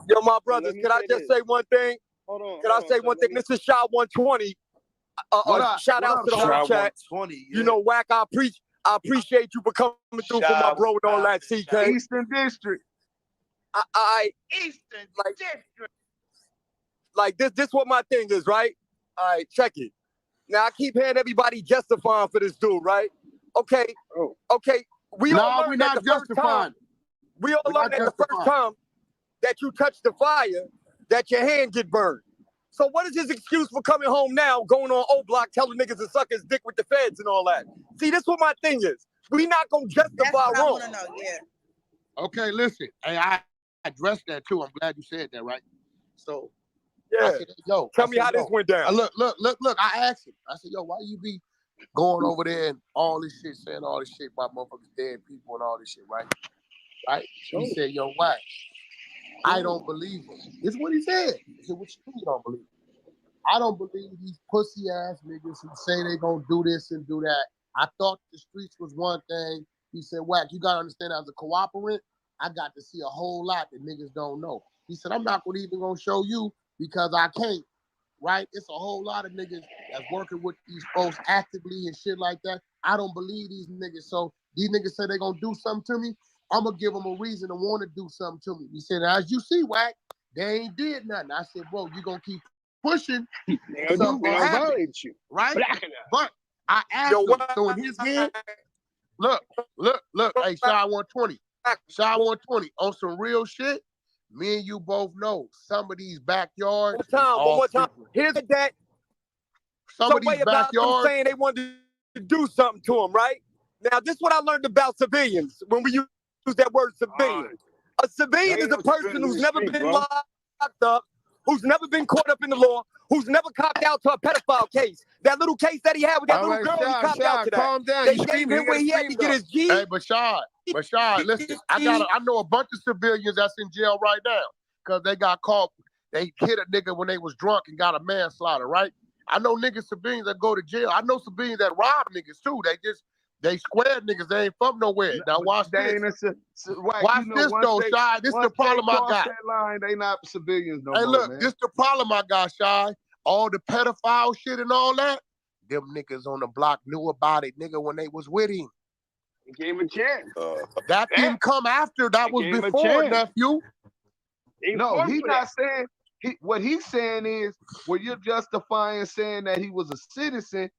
yo, my brothers, can I just say one thing? Hold on. Can I say one thing? This is Shot 120. Shout out to the whole chat. You know, Wack, I appreciate you for coming through for my bro and all that, CK. Eastern District. Eastern District. Like this what my thing is, right? All right, check it. Now I keep hearing everybody justifying for this dude, right? Okay. We all learned that the first time. We all learned that the first time that you touch the fire, that your hand get burned. So what is his excuse for coming home now, going on O Block, telling niggas to suck his dick with the feds and all that? See, this what my thing is. We not gonna justify wrong. Okay, listen. Hey, I addressed that too. I'm glad you said that, right? So yeah, I said, yo, tell me how this went down. Look. I asked him. I said, yo, why you be going over there and all this shit, saying all this shit about motherfuckers dead people and all this shit, right? Right? So he said, yo, why? I don't believe him. This is what he said. He said, what you don't believe? I don't believe these pussy ass niggas who say they gonna do this and do that. I thought the streets was one thing. He said, Wack, you gotta understand, as a cooperant, I got to see a whole lot that niggas don't know. He said, I'm not even gonna show you because I can't, right? It's a whole lot of niggas that's working with these folks actively and shit like that. I don't believe these niggas. So these niggas say they gonna do something to me. I'm gonna give them a reason to want to do something to me. He said, as you see, Wack, they ain't did nothing. I said, bro, you gonna keep pushing, something gonna happen, right? But I asked him, so in his head, look, hey, Shot 120, on some real shit, me and you both know some of these backyards. One more time. Here's that. Some way about them saying they wanted to do something to him, right? Now, this is what I learned about civilians when we use that word civilian. A civilian is a person who's never been locked up, who's never been caught up in the law, who's never copped out to a pedophile case. That little case that he had with that little girl, he copped out to that. Calm down. They gave him where he had to get his G. Hey, Bashad, listen, I know a bunch of civilians that's in jail right now because they got caught. They hit a nigga when they was drunk and got a manslaughter, right? I know niggas, civilians that go to jail. I know civilians that rob niggas too. They just They square niggas. They ain't from nowhere. Now watch They this. ain't Watch this though, Shy. This the problem I got. That line, they not civilians no Hey, more, look, man. this the problem I got, Shy. All the pedophile shit and all that. Them niggas on the block knew about it, nigga, when they was with him. He gave him a chance. That didn't come after. That was gave him a before, chance. nephew. No, he's not saying. What he's saying is, well, you're justifying saying that he was a citizen.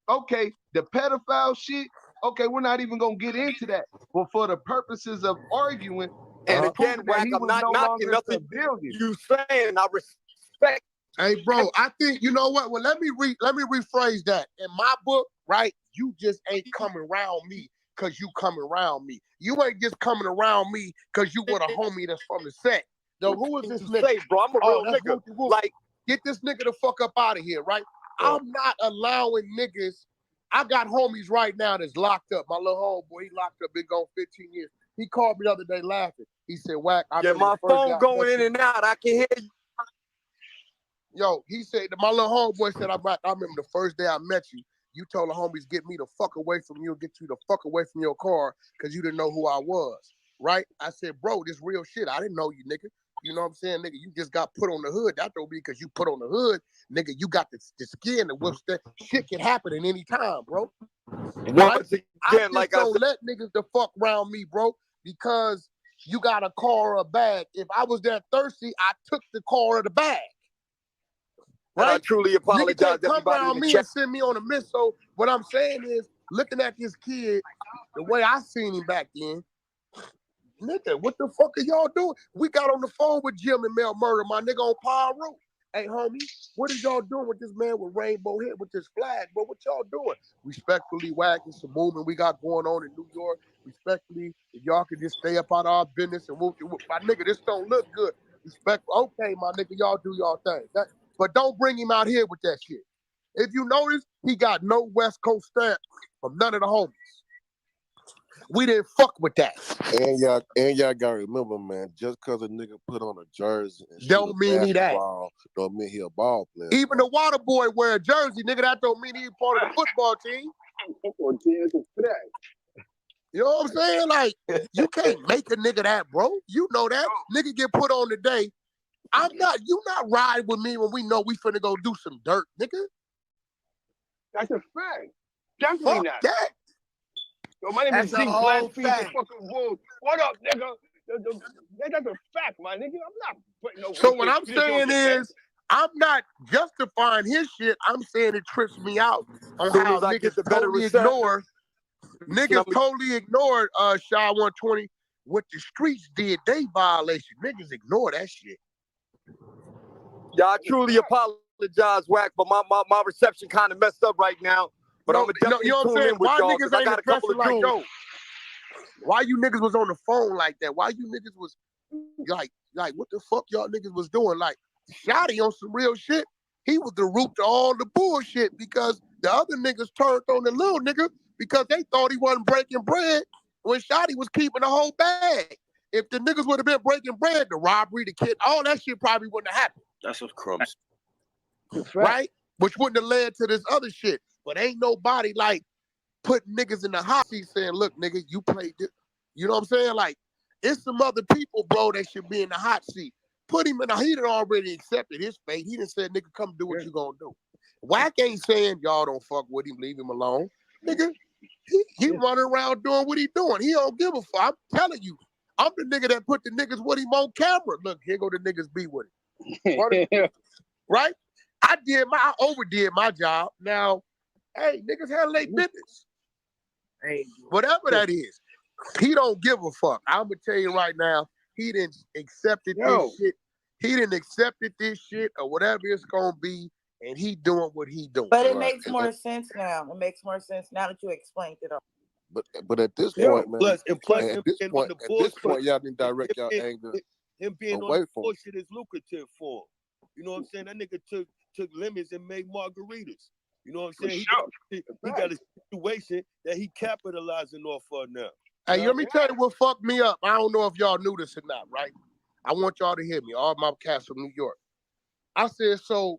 Okay, the pedophile shit. Okay, we're not even gonna get into that. But for the purposes of arguing, And again, proving that Wack, he I'm was not no knocking longer nothing civilian. you saying. I respect. Hey, bro, I think, you know what? Well, let me rephrase that. In my book, right, you just ain't coming around me because you coming around me. You ain't just coming around me because you with a homie that's from the set. Yo, who is this nigga? Say, bro, I'm a real that's nigga. Wookie Wookie. Like, get this nigga the fuck up out of here, right? I'm not allowing niggas. I got homies right now that's locked up. My little homeboy, he locked up, been gone 15 years. He called me the other day laughing. He said, Wack, yeah, my phone going in and out. I can hear you. Yo, he said, my little homeboy said, I remember the first day I met you, you told the homies, get me the fuck away from you, get you the fuck away from your car, because you didn't know who I was, right? I said, bro, this real shit. I didn't know you, nigga. You know what I'm saying, nigga? You just got put on the hood. That don't be because you put on the hood, nigga. You got the skin to withstand. Shit can happen at any time, bro. Right? Once again, I just like don't I said, let niggas the fuck around me, bro, because you got a car or a bag. If I was that thirsty, I took the car or the bag. right? I truly apologize, Nigga can't come everybody in around the me chat. and send me on a miss. So what I'm saying is, looking at this kid, the way I seen him back then, nigga, what the fuck are y'all doing? We got on the phone with Jim and Mel Murder, my nigga on Power Road. Hey, homie, what is y'all doing with this man with rainbow hair, with this flag, bro? What y'all doing? Respectfully, Wack, it's some movement we got going on in New York. Respectfully, if y'all could just stay up out of our business and whoop. My nigga, this don't look good. Respectful. Okay, my nigga, y'all do y'all thing. But don't bring him out here with that shit. If you notice, he got no West Coast stamp from none of the homies. We didn't fuck with that. And y'all gotta remember, man, just because a nigga put on a jersey and don't mean he that. Don't mean he a ball player. Even the water boy wear a jersey, nigga, that don't mean he's part of the football team. You know what I'm saying? Like, you can't make a nigga that, bro. You know that. Nigga get put on today. You not riding with me when we know we finna go do some dirt, nigga. That's a fact. Definitely Fuck not. that. Yo, my name is That's a Zeke whole Black Feet, the fact. fucking wolf. What up, nigga? That's a fact, my nigga. I'm not putting no. So what I'm saying is, I'm not justifying his shit. I'm saying it trips me out on Soon how as I get niggas the better totally reception, ignored. Niggas totally ignored Shy 120. What the streets did, they violation. Niggas ignore that shit. yeah, I truly apologize, Wack, but my reception kind of messed up right now. But I'm gonna definitely you know what I'm tune saying? in with Why y'all niggas because I ain't got a couple addressing of like, dudes. yo, why you niggas was on the phone like that? Why you niggas was like what the fuck y'all niggas was doing? Like, Shotty on some real shit. He was the root to all the bullshit because the other niggas turned on the little nigga because they thought he wasn't breaking bread when Shotty was keeping the whole bag. If the niggas would have been breaking bread, the robbery, the kid, all that shit probably wouldn't have happened. That's what crumbs. Right? Which wouldn't have led to this other shit. But ain't nobody like putting niggas in the hot seat saying, look, nigga, you played this. You know what I'm saying? Like, it's some other people, bro, that should be in the hot seat. Put him in he done already accepted his fate. He done said, nigga, come do what you gonna do. Wack ain't saying y'all don't fuck with him, leave him alone. Nigga, he running around doing what he doing. He don't give a fuck. I'm telling you, I'm the nigga that put the niggas with him on camera. Look, here go the niggas be with him. Right? I overdid my job. Now, hey, niggas handle their business. Hey, whatever that is, he don't give a fuck. I'm gonna tell you right now, he didn't accepted this shit. He didn't accepted this shit or whatever it's gonna be, and he doing what he doing. But it makes more sense now. It makes more sense now that you explained it all. But at this point, man, Plus, at this point, y'all didn't direct y'all anger him being away on the from bullshit is lucrative for him. You know what I'm saying? That nigga took lemons and made margaritas. You know what I'm saying? He got a situation that he capitalizing off of now. Hey, let me tell you what fucked me up. I don't know if y'all knew this or not, right? I want y'all to hear me. All my cats from New York. I said, so,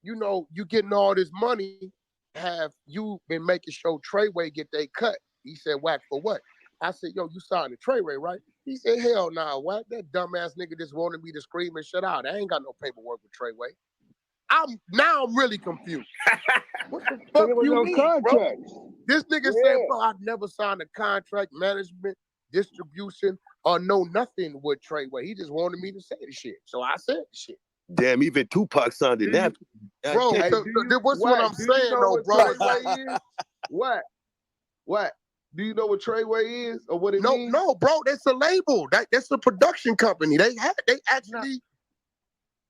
you know, you getting all this money have you been making sure Treyway get they cut? He said, Wack, for what? I said, yo, you signed to Treyway, right? He said, hell nah, Wack. That dumbass nigga just wanted me to scream and shut out. I ain't got no paperwork with Treyway. I'm really confused. What the fuck There was you no mean, contract. bro? This nigga said, bro, I've never signed a contract, management, distribution, or no nothing with Treyway. He just wanted me to say the shit. So I said the shit. Damn, even Tupac signed it. That, Bro, Hey, what's what I'm saying though, bro? Treyway is? What? Do you know what Treyway is or what it means? No, bro. That's a label. That's a production company. They actually,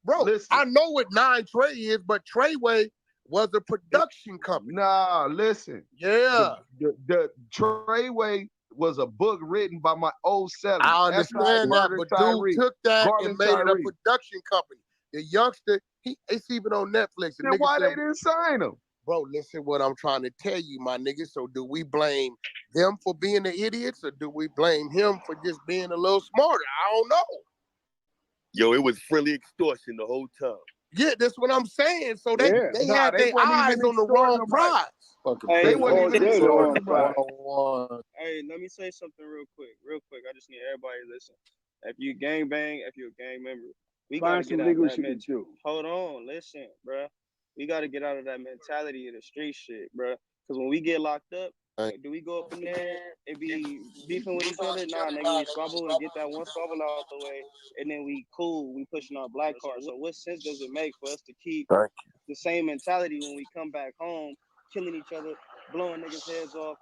bro. Listen. I know what 9 Trey is, but Treyway was a production company. Nah, listen. Yeah. The Treyway was a book written by my old seller. I understand that, but dude took that and made it a production company. The youngster, it's even on Netflix. Then why they didn't sign him? Bro, listen what I'm trying to tell you, my nigga. So do we blame them for being the idiots or do we blame him for just being a little smarter? I don't know. Yo, it was friendly extortion the whole time. Yeah, that's what I'm saying. So they had they their wasn't eyes even on the wrong prize. Hey, They wasn't even extorting nobody. Hey, let me say something real quick. I just need everybody to listen. If you gang bang, if you're a gang member, we gotta Find get some out of legal that shit to mentality. do. Hold on, listen, bruh. We gotta get out of that mentality of the street shit, bruh. Because when we get locked up, do we go up in there and be beefing with each other? Nah, nigga, we squabble and get that one squabble out the way, and then we cool, we pushing our black card. So what sense does it make for us to keep the same mentality when we come back home, killing each other, blowing niggas' heads off,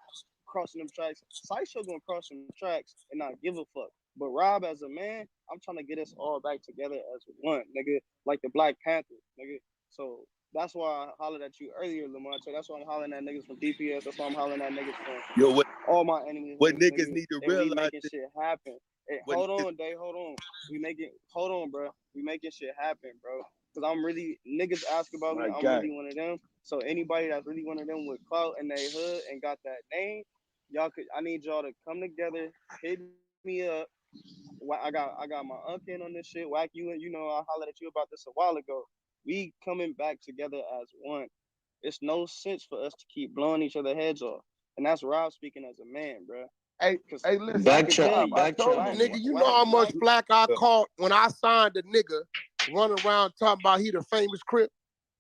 crossing them tracks? Sideshow gonna cross them tracks and not give a fuck. But Rob, as a man, I'm trying to get us all back together as one, nigga, like the Black Panther, nigga. So that's why I hollered at you earlier, Lamont. That's why I'm hollering at niggas from DPS. That's why I'm hollering at niggas from all my enemies. What niggas need to and realize we making shit happen. Hey, hold on, Dave. Hold on. Hold on, bro. We making shit happen, bro. Because I'm really, niggas ask about me. I'm really one of them. So anybody that's really one of them with clout in their hood and got that name, I need y'all to come together, hit me up. I got my uncle in on this shit. Wack, you know, I hollered at you about this a while ago. We coming back together as one. It's no sense for us to keep blowing each other heads off. And that's Rob speaking as a man, bro. Hey, listen. Nigga, you know how much flack I caught when I signed a nigga running around talking about he the famous Crip?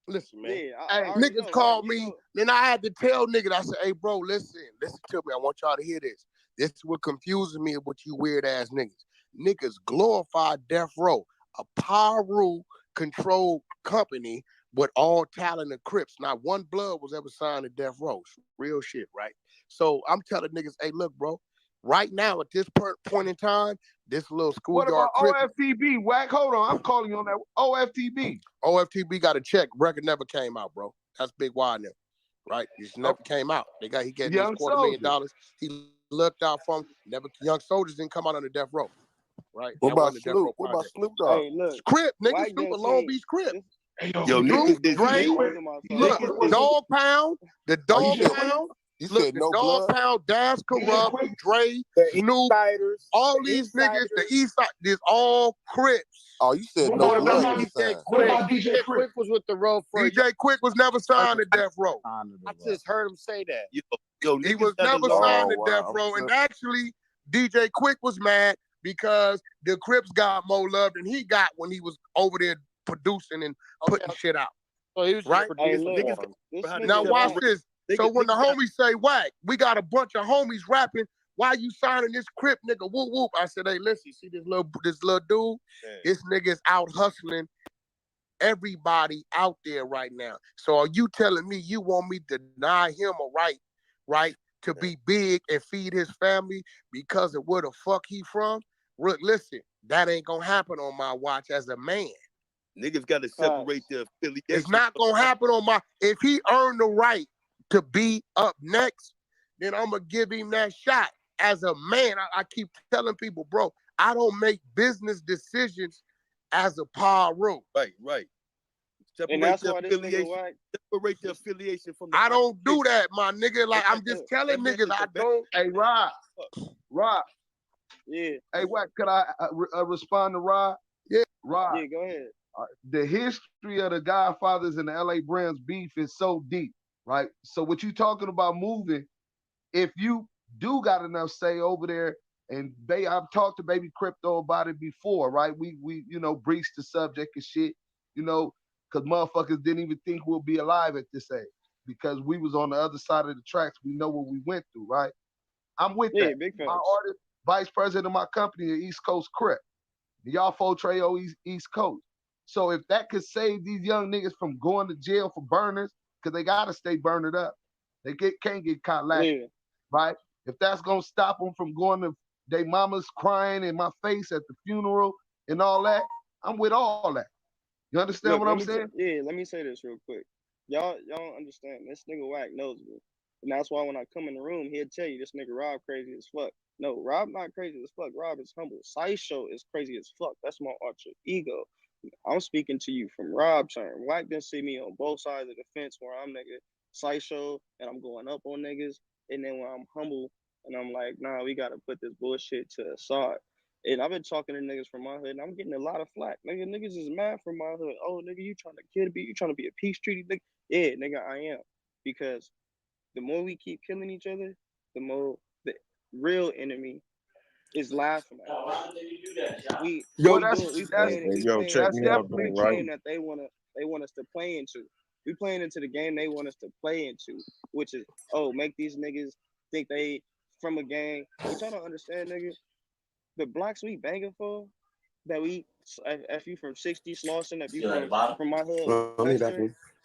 Listen, man. Yeah, niggas called me, then I had to tell niggas, I said, hey, bro, listen to me. I want y'all to hear this. This is what confuses me with you weird ass niggas. Niggas glorify Death Row, a Paru controlled company with all talent of Crips. Not one blood was ever signed to Death Row. Real shit, right? So I'm telling niggas, hey, look, bro, right now at this point in time, this little schoolyard What about OFTB? Wack, hold on. I'm calling you on that. OFTB. OFTB got a check. Record never came out, bro. That's Big Y now, right? It never came out. He gave me $250,000. He looked out for him. Young Soldiers didn't come out under Death Row, right? What about Snoop? What about Snoop Dogg? Hey, look. Crip, nigga. Snoop, a Long Beach Crip. Yo, Snoop, Dre, look, Dog Pound, the Dog Pound. Look, the Dog Pound, Dash Corrupt, Dre, Snoop, all these niggas, the East Side, there's all Crips. Oh, you said no blood. What about DJ Quick was with the road for DJ Quick was never signed to Death Row. I just heard him say that. He was never signed to Death Row. And actually, DJ Quick was mad because the Crips got more love than he got when he was over there producing and putting shit out. So he was right? Now watch this. So when the homies say, Wack, we got a bunch of homies rapping, why you signing this Crip nigga? Whoop whoop. I said, hey, listen, see this little dude? This nigga is out hustling everybody out there right now. So are you telling me you want me to deny him a right, to be big and feed his family because of where the fuck he from? Look, listen, that ain't gonna happen on my watch as a man. Niggas gotta separate the affiliation. It's not gonna happen on my, if he earned the right to be up next, then I'm gonna give him that shot. As a man, I keep telling people, bro, I don't make business decisions as a Paru. Right. Separate the affiliation from the I don't do that, my nigga. Like, I'm just telling niggas I don't. Hey, Rob. Yeah. Hey, Wack, could I respond to Rob? Yeah. Rob. Yeah, go ahead. The history of the Godfathers and the LA Brands beef is so deep. right? So what you talking about moving, if you do got enough say over there, and I've talked to Baby Crypto about it before, right? We breached the subject and shit, because motherfuckers didn't even think we'll be alive at this age because we was on the other side of the tracks. We know what we went through, right? I'm with that. Big My artist, vice president of my company, the East Coast Crip. Y'all Treo East Coast. So if that could save these young niggas from going to jail for burners, because they gotta stay burned up. They can't get caught lacking, right? If that's gonna stop them from going to their mamas crying in my face at the funeral and all that, I'm with all that. You understand what I'm saying? Let me say this real quick. Y'all don't understand. This nigga Wack knows me. And that's why when I come in the room, he'll tell you this nigga Rob crazy as fuck. No, Rob not crazy as fuck. Rob is humble. Sideshow is crazy as fuck. That's my alter ego. I'm speaking to you from Rob term. Wack didn't see me on both sides of the fence where I'm nigga Sideshow and I'm going up on niggas. And then when I'm humble and I'm like, nah, we gotta put this bullshit to the side. And I've been talking to niggas from my hood and I'm getting a lot of flack. Niggas is mad from my hood. Oh, nigga, you trying to kill me? You trying to be a peace treaty nigga? Yeah, nigga, I am. Because the more we keep killing each other, the more the real enemy is laughing at us. We playing the game that they want us to play into. We playing into the game they want us to play into, which is make these niggas think they from a gang. Which I don't understand, nigga. The blocks we banging for, that we if you from 60 Slauson, if you from my hood,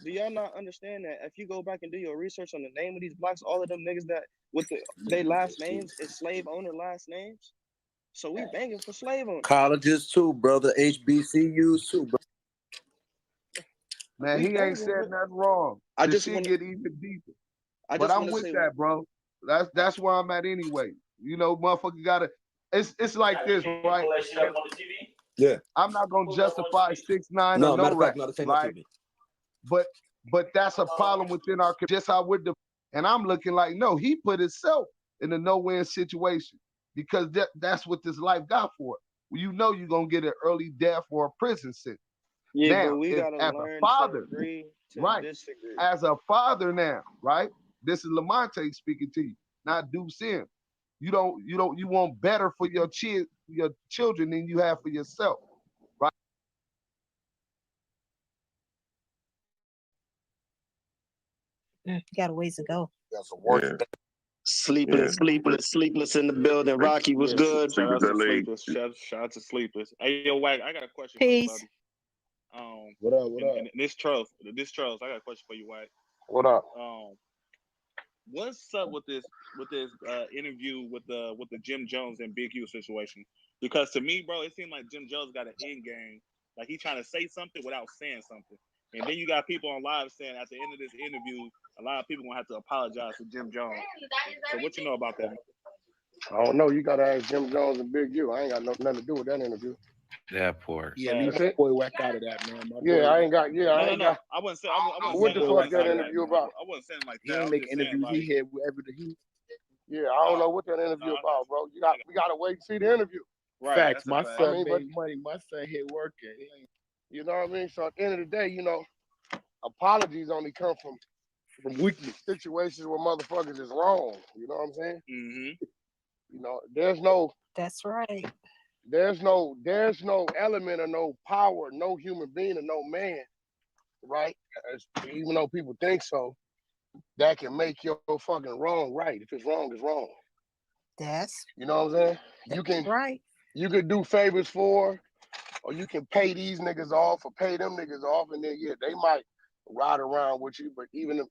do y'all not understand that if you go back and do your research on the name of these blocks, all of them niggas that with their last names is slave owner last names? So we banging for slave owners. Colleges too, brother. HBCUs too, bro. Man, he ain't said nothing wrong. I This just shit want get even deeper. But I'm with that, bro. That's where I'm at anyway. Motherfucker gotta. It's like this, right? Yeah. I'm not gonna justify 6ix9ine No, or matter no of rap, fact, no, this ain't right? But that's a problem within our just how we're and I'm looking like no, he put himself in a no-win situation because that's what this life got for it. You're gonna get an early death or a prison sentence. Yeah, now, but we gotta as learn a father, to agree to right? disagree. As a father now, right? This is Lamonte speaking to you, not Deuce Sim. You want better for your children than you have for yourself, right? Got a ways to go. That's a work. Sleepless in the building. Rocky was good. Shout out to Sleepless. Shout out to Sleepless. Hey, yo, Wack, I got a question Peace. for you, buddy. What up? And this Charles, I got a question for you, Wack. What up? What's up with this interview with the Jim Jones and Big U situation? Because to me, bro, it seemed like Jim Jones got an end game. Like he trying to say something without saying something. And then you got people on live saying at the end of this interview, a lot of people gonna have to apologize to Jim Jones. So what you know about that? I don't know. You gotta ask Jim Jones and Big U. I ain't got nothing to do with that interview. That part. Yeah, leave my boy Wack out of that, man. I ain't got. I wouldn't say. I What the fuck that interview about? I wasn't saying like He that. ain't make interviews. He had whatever he. Yeah, I don't know what that interview about, bro. We gotta wait and see the interview. Right. Facts. My son made money. My son here working. You know what I mean? So at the end of the day, apologies only come from weakness, situations where motherfuckers is wrong. You know what I'm saying? Mm-hmm. There's no. That's right. There's no element or no power, no human being or no man, right? Even though people think so, that can make your fucking wrong right. If it's wrong, it's wrong. You know what I'm saying? You can do favors for, or you can pay these niggas off or pay them niggas off, and then they might ride around with you, but even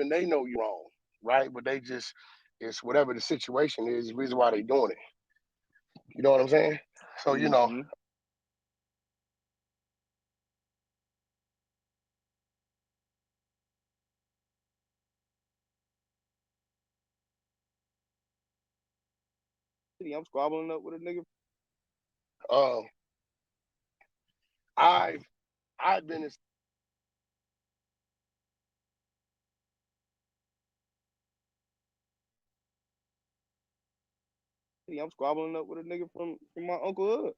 they know you're wrong, right? But it's whatever the situation is, the reason why they doing it. You know what I'm saying? So I'm squabbling up with a nigga. I've been in. I'm squabbling up with a nigga from my uncle hood.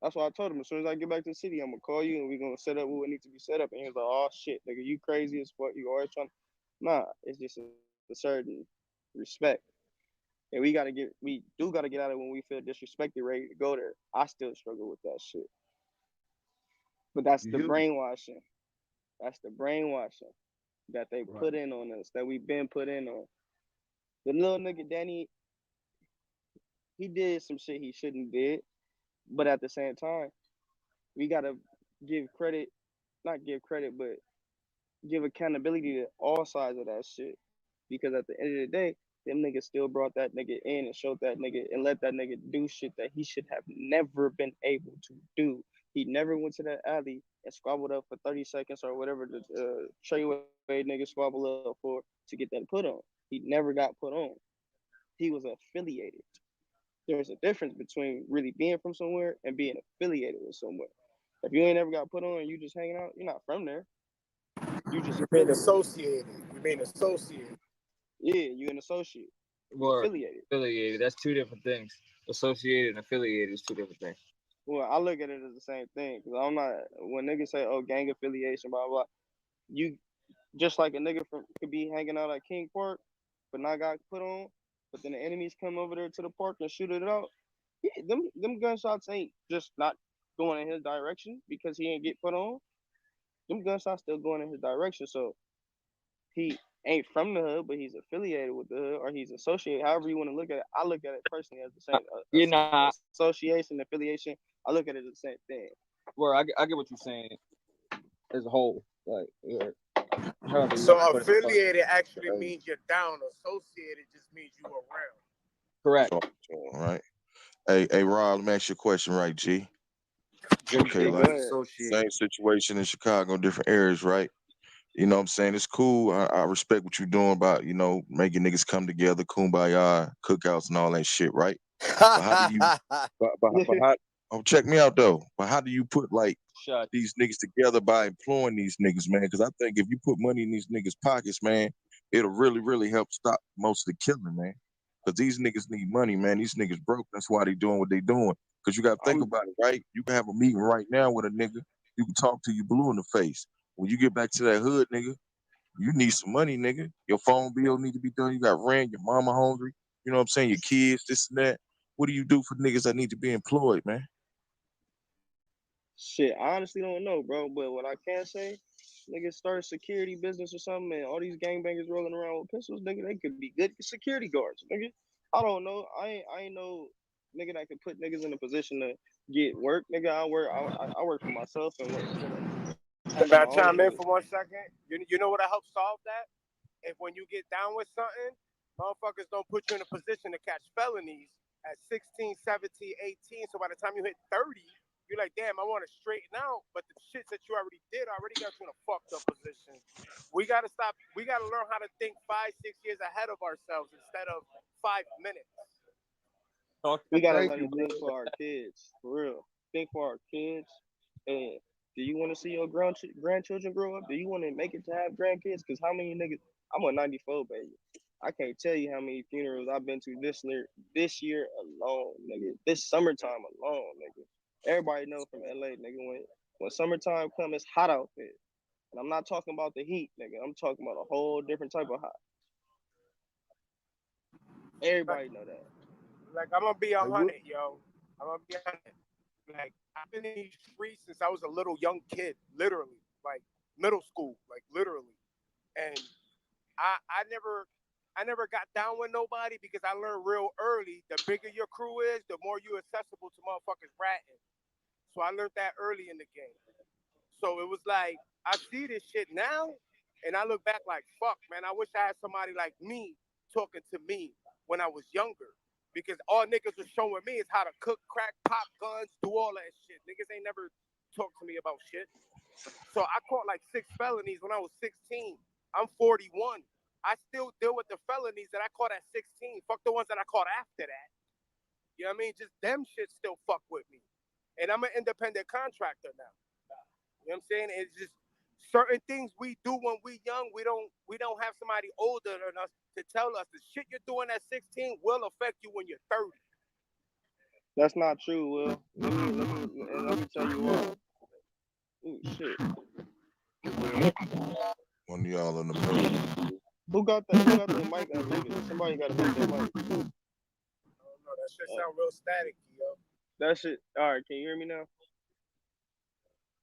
That's why I told him as soon as I get back to the city, I'm gonna call you and we're gonna set up what needs to be set up. And he was like, "Oh shit, nigga, you crazy as fuck. You always trying." Nah, it's just a certain respect. And we do gotta get out of it when we feel disrespected, ready to go there. I still struggle with that shit. But that's the brainwashing. That's the brainwashing that they put in on us, that we've been put in on. The little nigga Danny, he did some shit he shouldn't did, but at the same time, we gotta give credit, not give credit, but give accountability to all sides of that shit. Because at the end of the day, them niggas still brought that nigga in and showed that nigga and let that nigga do shit that he should have never been able to do. He never went to that alley and squabbled up for 30 seconds or whatever the Treyway nigga squabbled up for to get that put on. He never got put on. He was affiliated. There's a difference between really being from somewhere and being affiliated with somewhere. If you ain't ever got put on and you just hanging out, you're not from there. You just being associated. You being associated. Yeah, you an associate. Or affiliated. That's two different things. Associated and affiliated is two different things. Well, I look at it as the same thing because I'm not. When niggas say, "Oh, gang affiliation," blah blah, you just like a nigga could be hanging out at King Park, but not got put on. But then the enemies come over there to the park and shoot it out. Yeah, them gunshots ain't just not going in his direction because he ain't get put on. Them gunshots still going in his direction. So he ain't from the hood, but he's affiliated with the hood or he's associated. However you want to look at it, I look at it personally as the same. Association, affiliation. I look at it as the same thing. Well, I get what you're saying as a whole. Like, so affiliated actually means you're down. Associated just means you around. Correct. All right. Hey, Rob, let me ask you a question, right, G? Okay, go like ahead. same situation in Chicago, different areas, right? You know what I'm saying? It's cool. I respect what you're doing about, making niggas come together, kumbaya, cookouts and all that shit, right? But how do you check me out though. But how do you put these niggas together by employing these niggas, man? Because I think if you put money in these niggas' pockets, man, it'll really, really help stop most of the killing, man. Because these niggas need money, man. These niggas broke. That's why they doing what they doing. Because you got to think about it, right? You can have a meeting right now with a nigga. You can talk to you blue in the face. When you get back to that hood, nigga, you need some money, nigga. Your phone bill need to be done. You got rent. Your mama hungry. You know what I'm saying? Your kids, this and that. What do you do for niggas that need to be employed, man? Shit, I honestly don't know, bro. But what I can say, niggas start a security business or something, and all these gangbangers rolling around with pistols, nigga, they could be good security guards, nigga. I don't know. I ain't no nigga that could put niggas in a position to get work, nigga. I work for myself and work. Can I chime in for 1 second? You know what helps solve that? If when you get down with something, motherfuckers don't put you in a position to catch felonies at 16, 17, 18. So by the time you hit 30, you're like, damn, I want to straighten out. But the shit that you already did already got you in a fucked up position. We got to stop. We got to learn how to think 5, 6 years ahead of ourselves instead of 5 minutes. We got to learn to think for our kids, for real. Think for our kids. And do you want to see your grandchildren grow up? Do you want to make it to have grandkids? Because how many niggas? I'm a 94 baby. I can't tell you how many funerals I've been to this year alone, nigga. This summertime alone, nigga. Everybody know from LA, nigga, when summertime comes, it's hot out there. And I'm not talking about the heat, nigga. I'm talking about a whole different type of hot. Everybody know that. Like, I'm going to be 100, yo. I'm going to be 100. Like, I've been in these streets since I was a little young kid, literally. Like, middle school, like, literally. And I never got down with nobody because I learned real early, the bigger your crew is, the more you accessible to motherfuckers ratting. So I learned that early in the game. So it was like, I see this shit now, and I look back like, fuck, man, I wish I had somebody like me talking to me when I was younger. Because all niggas was showing me is how to cook, crack, pop guns, do all that shit. Niggas ain't never talked to me about shit. So I caught like 6 felonies when I was 16. I'm 41. I still deal with the felonies that I caught at 16. Fuck the ones that I caught after that. You know what I mean? Just them shit still fuck with me. And I'm an independent contractor now. You know what I'm saying? It's just certain things we do when we young, we don't have somebody older than us to tell us the shit you're doing at 16 will affect you when you're 30. That's not true, Will. Let me tell you why. Ooh, shit. One of y'all in the middle. Who got the mic unmuted? Somebody got to make that mic. No, that shit sound real static, yo. That shit. All right, can you hear me now?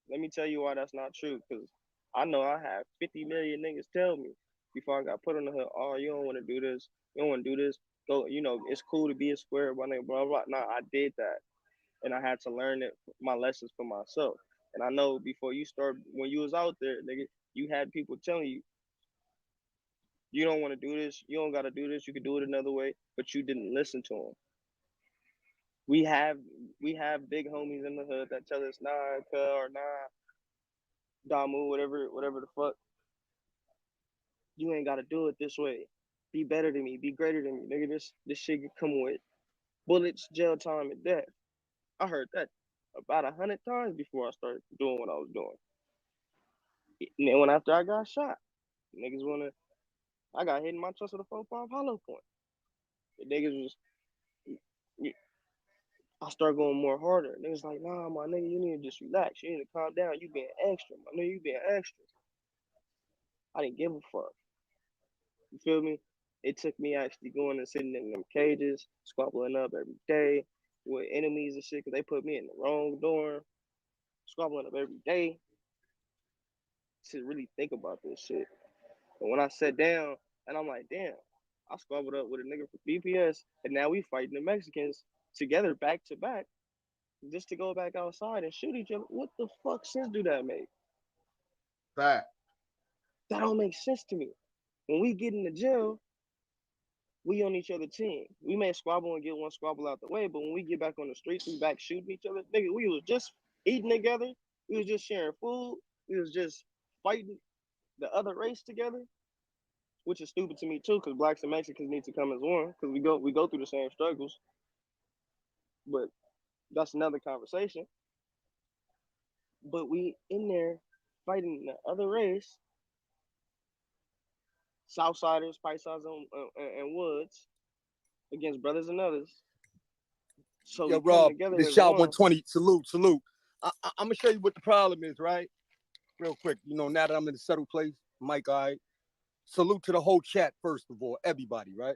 Let me tell you why that's not true. Because I know I have 50 million niggas tell me before I got put on the hood, oh, you don't want to do this. You don't want to do this. Go, you know, it's cool to be a square, blah, blah, blah. Nah, I did that. And I had to learn it, my lessons for myself. And I know before you start, when you was out there, nigga, you had people telling you, you don't want to do this. You don't got to do this. You could do it another way. But you didn't listen to them. We have big homies in the hood that tell us, nah, cuz, or nah, Damu, whatever the fuck. You ain't gotta do it this way. Be better than me. Be greater than me, nigga. This shit could come with bullets, jail time, and death. I heard that about 100 times before I started doing what I was doing. And then when after I got shot, niggas I got hit in my chest with a 4.5 hollow point. The niggas was, I started going more harder. Niggas like, nah, my nigga, you need to just relax. You need to calm down. You being extra, my nigga. You being extra. I didn't give a fuck. You feel me? It took me actually going and sitting in them cages, squabbling up every day with enemies and shit, because they put me in the wrong dorm, squabbling up every day to really think about this shit. And when I sat down, and I'm like, damn, I squabbled up with a nigga from BPS, and now we fighting the Mexicans together back to back just to go back outside and shoot each other. What the fuck sense do that make? Fact. That don't make sense to me. When we get into jail, we on each other's team. We may squabble and get one squabble out the way, but when we get back on the streets, we back shooting each other. Nigga, we was just eating together. We was just sharing food. We was just fighting the other race together, which is stupid to me too, because blacks and Mexicans need to come as one, because we go through the same struggles. But that's another conversation. But we in there fighting the other race, Southsiders, Pisces, and Woods, against brothers and others. So Yo, we come Rob, together this as shot one. 120. Salute. I'm gonna show you what the problem is, right? Real quick. You know, now that I'm in a settled place, Mike, all right. Salute to the whole chat, first of all, everybody, right?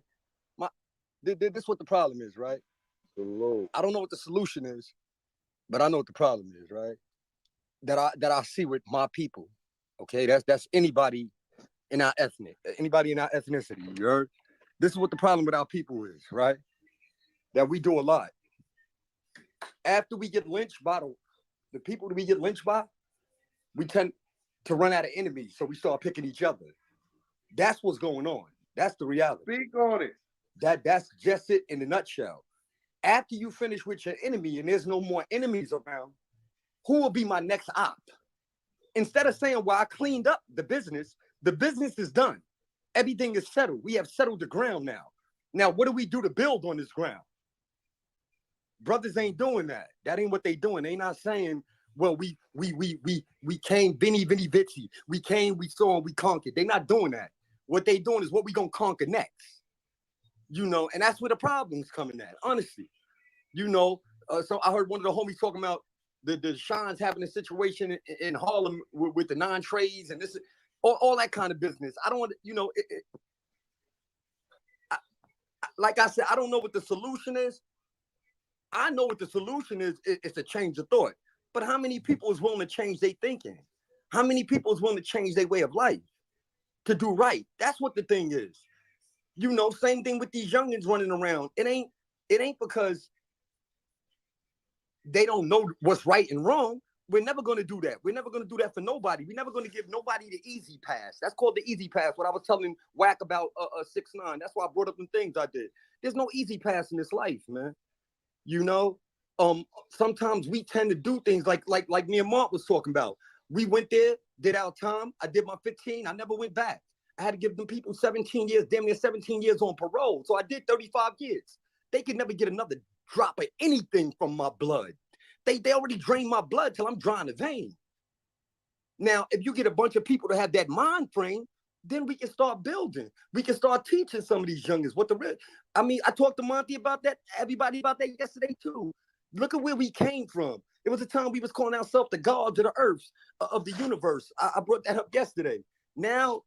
This is what the problem is, right? Salute. I don't know what the solution is, but I know what the problem is, right? That I see with my people. Okay, that's anybody in our anybody in our ethnicity. You heard? This is what the problem with our people is, right? That we do a lot. After we get lynched by the people that we get lynched by, we tend to run out of enemies, so we start picking each other. That's what's going on. That's the reality. Speak on it. That's just it in a nutshell. After you finish with your enemy and there's no more enemies around, who will be my next op? Instead of saying, well, I cleaned up the business is done. Everything is settled. We have settled the ground now. Now, what do we do to build on this ground? Brothers ain't doing that. That ain't what they doing. They not saying, well, we came, Vinny Vici. We came, we saw, and we conquered. They not doing that. What they doing is what we gonna conquer next. You know, and that's where the problem's coming at, honestly. You know, so I heard one of the homies talking about the Shines having a situation in Harlem with the non-trades and this, all that kind of business. I don't want to, you know, like I said, I don't know what the solution is. I know what the solution is. It's a change of thought. But how many people is willing to change their thinking? How many people is willing to change their way of life to do right? That's what the thing is. You know, same thing with these youngins running around. It ain't because they don't know what's right and wrong. We're never going to do that. We're never going to do that for nobody. We're never going to give nobody the easy pass. That's called the easy pass. What I was telling Wack about 6ix-9ine. That's why I brought up the things I did. There's no easy pass in this life, man. You know, sometimes we tend to do things like me and Mark was talking about. We went there, did our time. I did my 15. I never went back. I had to give them people 17 years, damn near 17 years on parole. So I did 35 years. They could never get another drop of anything from my blood. They already drained my blood till I'm drying the vein. Now, if you get a bunch of people to have that mind frame, then we can start building. We can start teaching some of these youngins what the real. I mean, I talked to Monty about that, everybody about that yesterday too. Look at where we came from. It was a time we was calling ourselves the gods of the earth, of the universe. I brought that up yesterday. Now,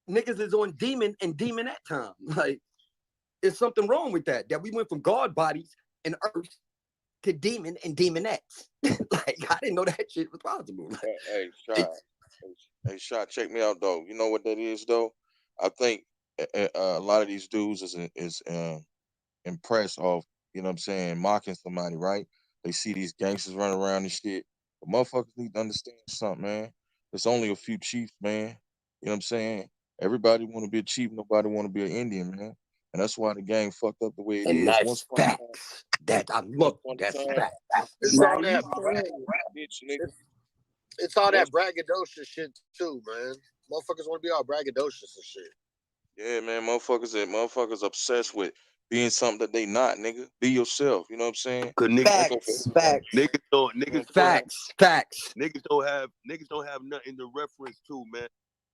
niggas is on demon and demonette time. Like, there's something wrong with that. That we went from God bodies and earth to demon and demonettes. Like, I didn't know that shit was possible. Like, Hey, Shot. Hey, Shot, check me out though. You know what that is though? I think a lot of these dudes is impressed off, you know what I'm saying, mocking somebody, right? They see these gangsters running around and shit. But motherfuckers need to understand something, man. There's only a few chiefs, man. You know what I'm saying? Everybody want to be a chief. Nobody want to be an Indian, man. And that's why the game fucked up the way it and is. that's Once upon a time, facts. That I look, that's facts. It's all Man, that it's all that braggadocious shit too, man. Motherfuckers want to be all braggadocious and shit. Yeah, man, motherfuckers obsessed with being something that they not, nigga. Be yourself. You know what I'm saying? Cause Facts. niggas don't have nothing to reference to, man.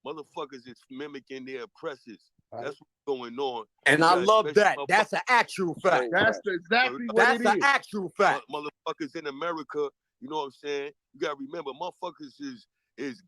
Motherfuckers is mimicking their oppressors. That's what's going on. And I love that. That's an actual fact. That's exactly what That's it an is. actual fact. Motherfuckers in America, you know what I'm saying? You gotta remember, motherfuckers is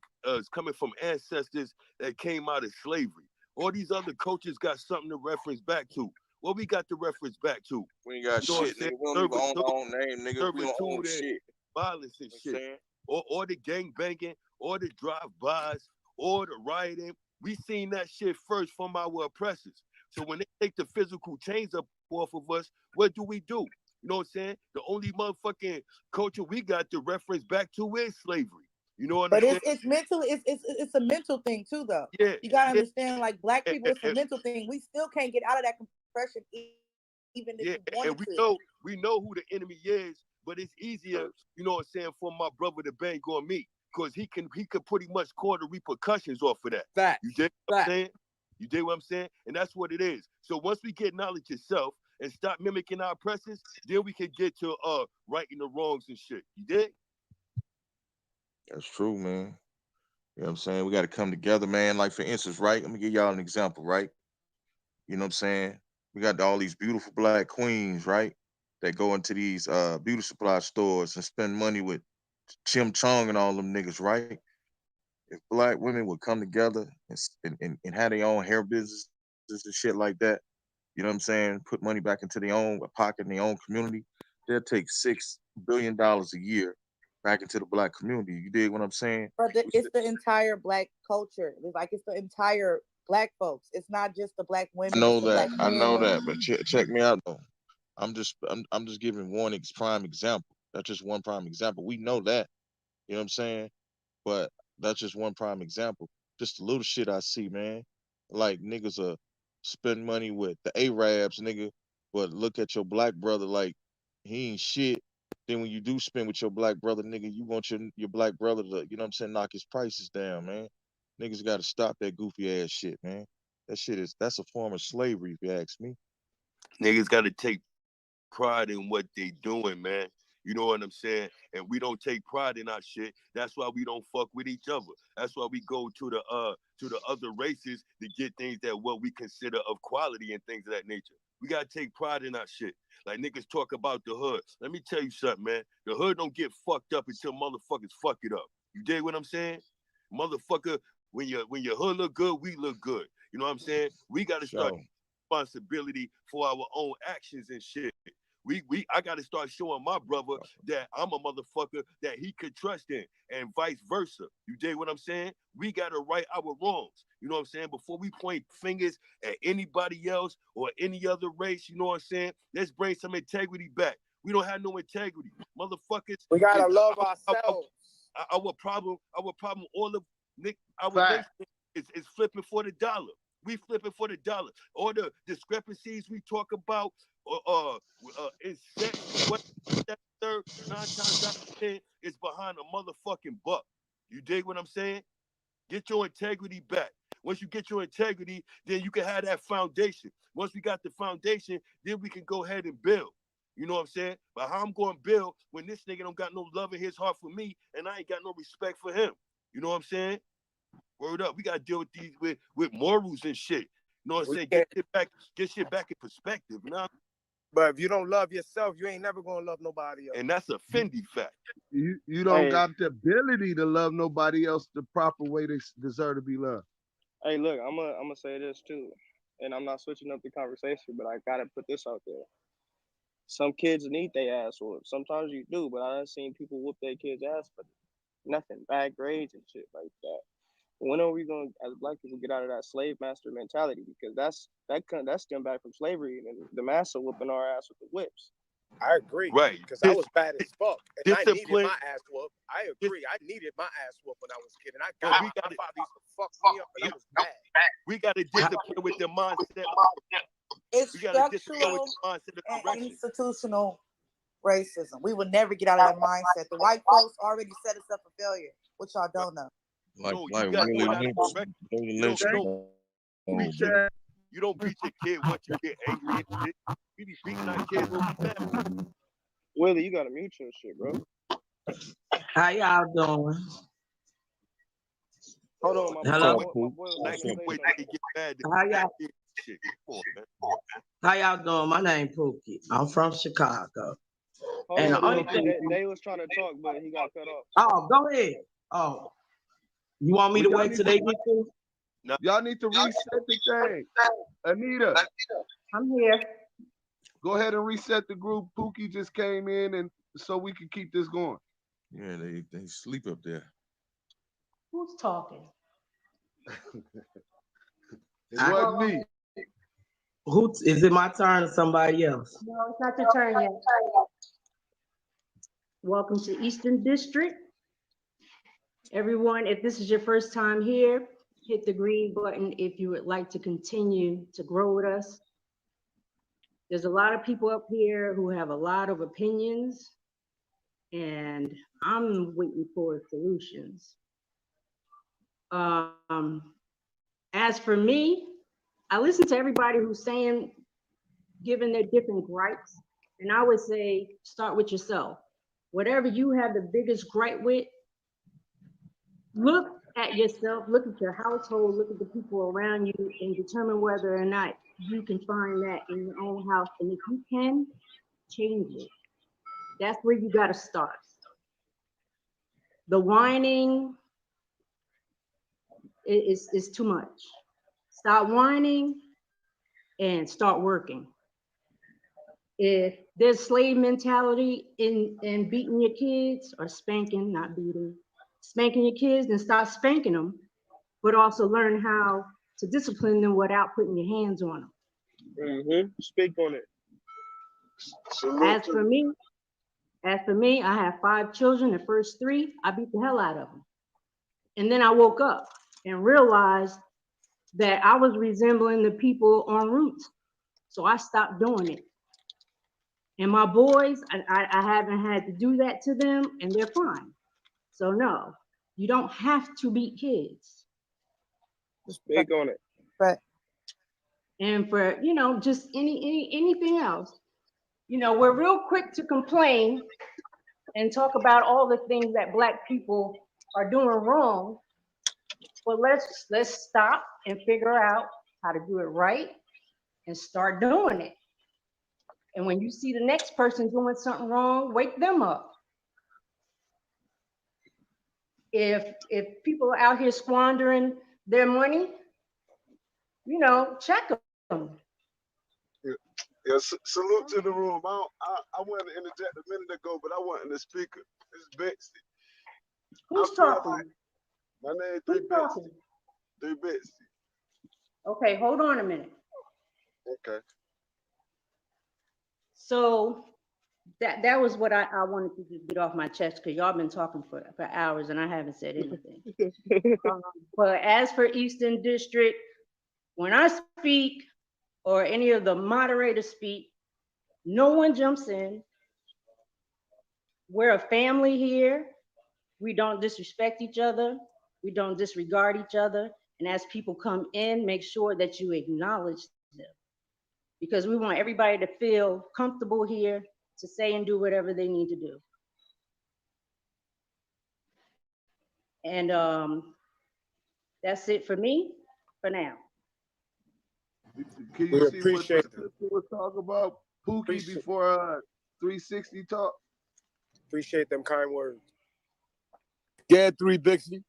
coming from ancestors that came out of slavery. All these other cultures got something to reference back to. What we got to reference back to? We ain't got shit, nigga. We don't even own our own name, nigga. We don't own shit. Violence and shit. Or the gang banging, or the drive-bys, or the rioting. We seen that shit first from our oppressors. So when they take the physical chains up off of us, what do? You know what I'm saying? The only motherfucking culture we got to reference back to is slavery. You know what I'm saying? But it's mental. It's a mental thing too, though. Yeah, you gotta understand. Like black people, it's a mental thing. We still can't get out of that compression, even if you wanted and we know who the enemy is, but it's easier, you know what I'm saying, for my brother to bang on me, because he could pretty much call the repercussions off of that. Fact. You dig what I'm saying? You dig what I'm saying? And that's what it is. So once we get knowledge itself and stop mimicking our oppressors, then we can get to righting the wrongs and shit. You dig? That's true, man. You know what I'm saying? We got to come together, man. Like, for instance, right? Let me give y'all an example, right? You know what I'm saying? We got all these beautiful black queens, right? That go into these beauty supply stores and spend money with Chim Chong and all them niggas, right? If black women would come together and have their own hair businesses and shit like that, you know what I'm saying? Put money back into their own pocket in their own community, they'll take $6 billion a year back into the black community. You dig what I'm saying? But it's the entire black culture. It's the entire black folks. It's not just the black women. I know that, but check me out though. I'm just giving one prime example. That's just one prime example. We know that, you know what I'm saying? But that's just one prime example. Just the little shit I see, man. Like niggas spend money with the Arabs, nigga, but look at your black brother like he ain't shit. Then when you do spend with your black brother, nigga, you want your black brother to, you know what I'm saying, knock his prices down, man. Niggas got to stop that goofy ass shit, man. That's a form of slavery, if you ask me. Niggas got to take pride in what they doing, man. You know what I'm saying? And we don't take pride in our shit. That's why we don't fuck with each other. That's why we go to the other races to get things that what we consider of quality and things of that nature. We gotta take pride in our shit. Like niggas talk about the hood. Let me tell you something, man. The hood don't get fucked up until motherfuckers fuck it up. You dig what I'm saying? Motherfucker, when your hood look good, we look good. You know what I'm saying? We gotta start responsibility for our own actions and shit. I got to start showing my brother that I'm a motherfucker that he could trust in, and vice versa. You dig what I'm saying? We got to right our wrongs. You know what I'm saying? Before we point fingers at anybody else or any other race, you know what I'm saying? Let's bring some integrity back. We don't have no integrity, motherfuckers. We gotta love ourselves. Our problem, all of our nation is flipping for the dollar. We flipping for the dollar. All the discrepancies we talk about, in sex, what that third, 9 times out of 10 is behind a motherfucking buck. You dig what I'm saying? Get your integrity back. Once you get your integrity, then you can have that foundation. Once we got the foundation, then we can go ahead and build. You know what I'm saying? But how I'm going to build when this nigga don't got no love in his heart for me and I ain't got no respect for him? You know what I'm saying? Word up. We got to deal with these with morals and shit. You know what I'm saying? Get shit back in perspective. You know? But if you don't love yourself, you ain't never gonna love nobody else. And that's a Fendi fact. You don't got the ability to love nobody else the proper way they deserve to be loved. Hey, look, I'm gonna say this too, and I'm not switching up the conversation, but I gotta put this out there. Some kids need their ass whooped. Sometimes you do, but I done seen people whoop their kids' ass for nothing, bad grades and shit like that. When are we gonna, as black people, get out of that slave master mentality? Because that stemmed back from slavery and the master whooping our ass with the whips. I agree. Right. Because I was bad as fuck. And I needed Discipline. my ass whooped. I agree. I needed my ass whooped when I was a kid. And I got it. My father used to fuck me up, but I was bad. We got to discipline with the mindset. It's We got to discipline with structural the mindset of and correction. institutional racism. We will never get out of that mindset. The white folks already set us up for failure, which y'all don't know. Like You don't beat your kid once you get angry and shit. You be beating our kids when we mad. Willie, you gotta mute your shit, bro. How y'all doing? Hold on, my Hello? boy. How y'all doing? My name Pookie. I'm from Chicago. Hold And on, the only they was trying to talk, but he got cut off. Oh, go ahead. Oh, you want me to wait till they get through? Y'all need to reset the thing. Anita. I'm here. Go ahead and reset the group. Pookie just came in, and so we can keep this going. Yeah, they sleep up there. Who's talking? It wasn't me. Who is it? My turn or somebody else? No, it's not your turn yet. Welcome to Eastern District. Everyone, if this is your first time here, hit the green button if you would like to continue to grow with us. There's a lot of people up here who have a lot of opinions, and I'm waiting for solutions. As for me, I listen to everybody who's saying, giving their different gripes, and I would say, start with yourself. Whatever you have the biggest gripe with, look at yourself, look at your household, look at the people around you, and determine whether or not you can find that in your own house. And if you can, change it. That's where you got to start. The whining is too much. Stop whining and start working. If there's slave mentality in beating your kids, or spanking, not beating, spanking your kids, then stop spanking them, but also learn how to discipline them without putting your hands on them. Speak on it. As for me, I have 5 children. The first 3, I beat the hell out of them. And then I woke up and realized that I was resembling the people en route. So I stopped doing it. And my boys, I haven't had to do that to them, and they're fine. So no, you don't have to beat kids. Speak on it. But and for just anything else, we're real quick to complain and talk about all the things that Black people are doing wrong. But let's stop and figure out how to do it right and start doing it. And when you see the next person doing something wrong, wake them up. If people are out here squandering their money, check them. Yeah, salute to the room. I wanted to interject a minute ago, but I wasn't the speaker. This is Betsy. Who's talking? My name is Who's talking? 3 Betsy. Okay, hold on a minute. Okay. So that was what I wanted to get off my chest, because y'all been talking for hours and I haven't said anything. But as for Eastern District, when I speak or any of the moderators speak, no one jumps in. We're a family here. We don't disrespect each other. We don't disregard each other. And as people come in, make sure that you acknowledge them, because we want everybody to feel comfortable here to say and do whatever they need to do. And that's it for me for now. Can you see what the sister was talking about, Pookie, before 360 talk? Appreciate them kind words. Yeah, 3 Bixby.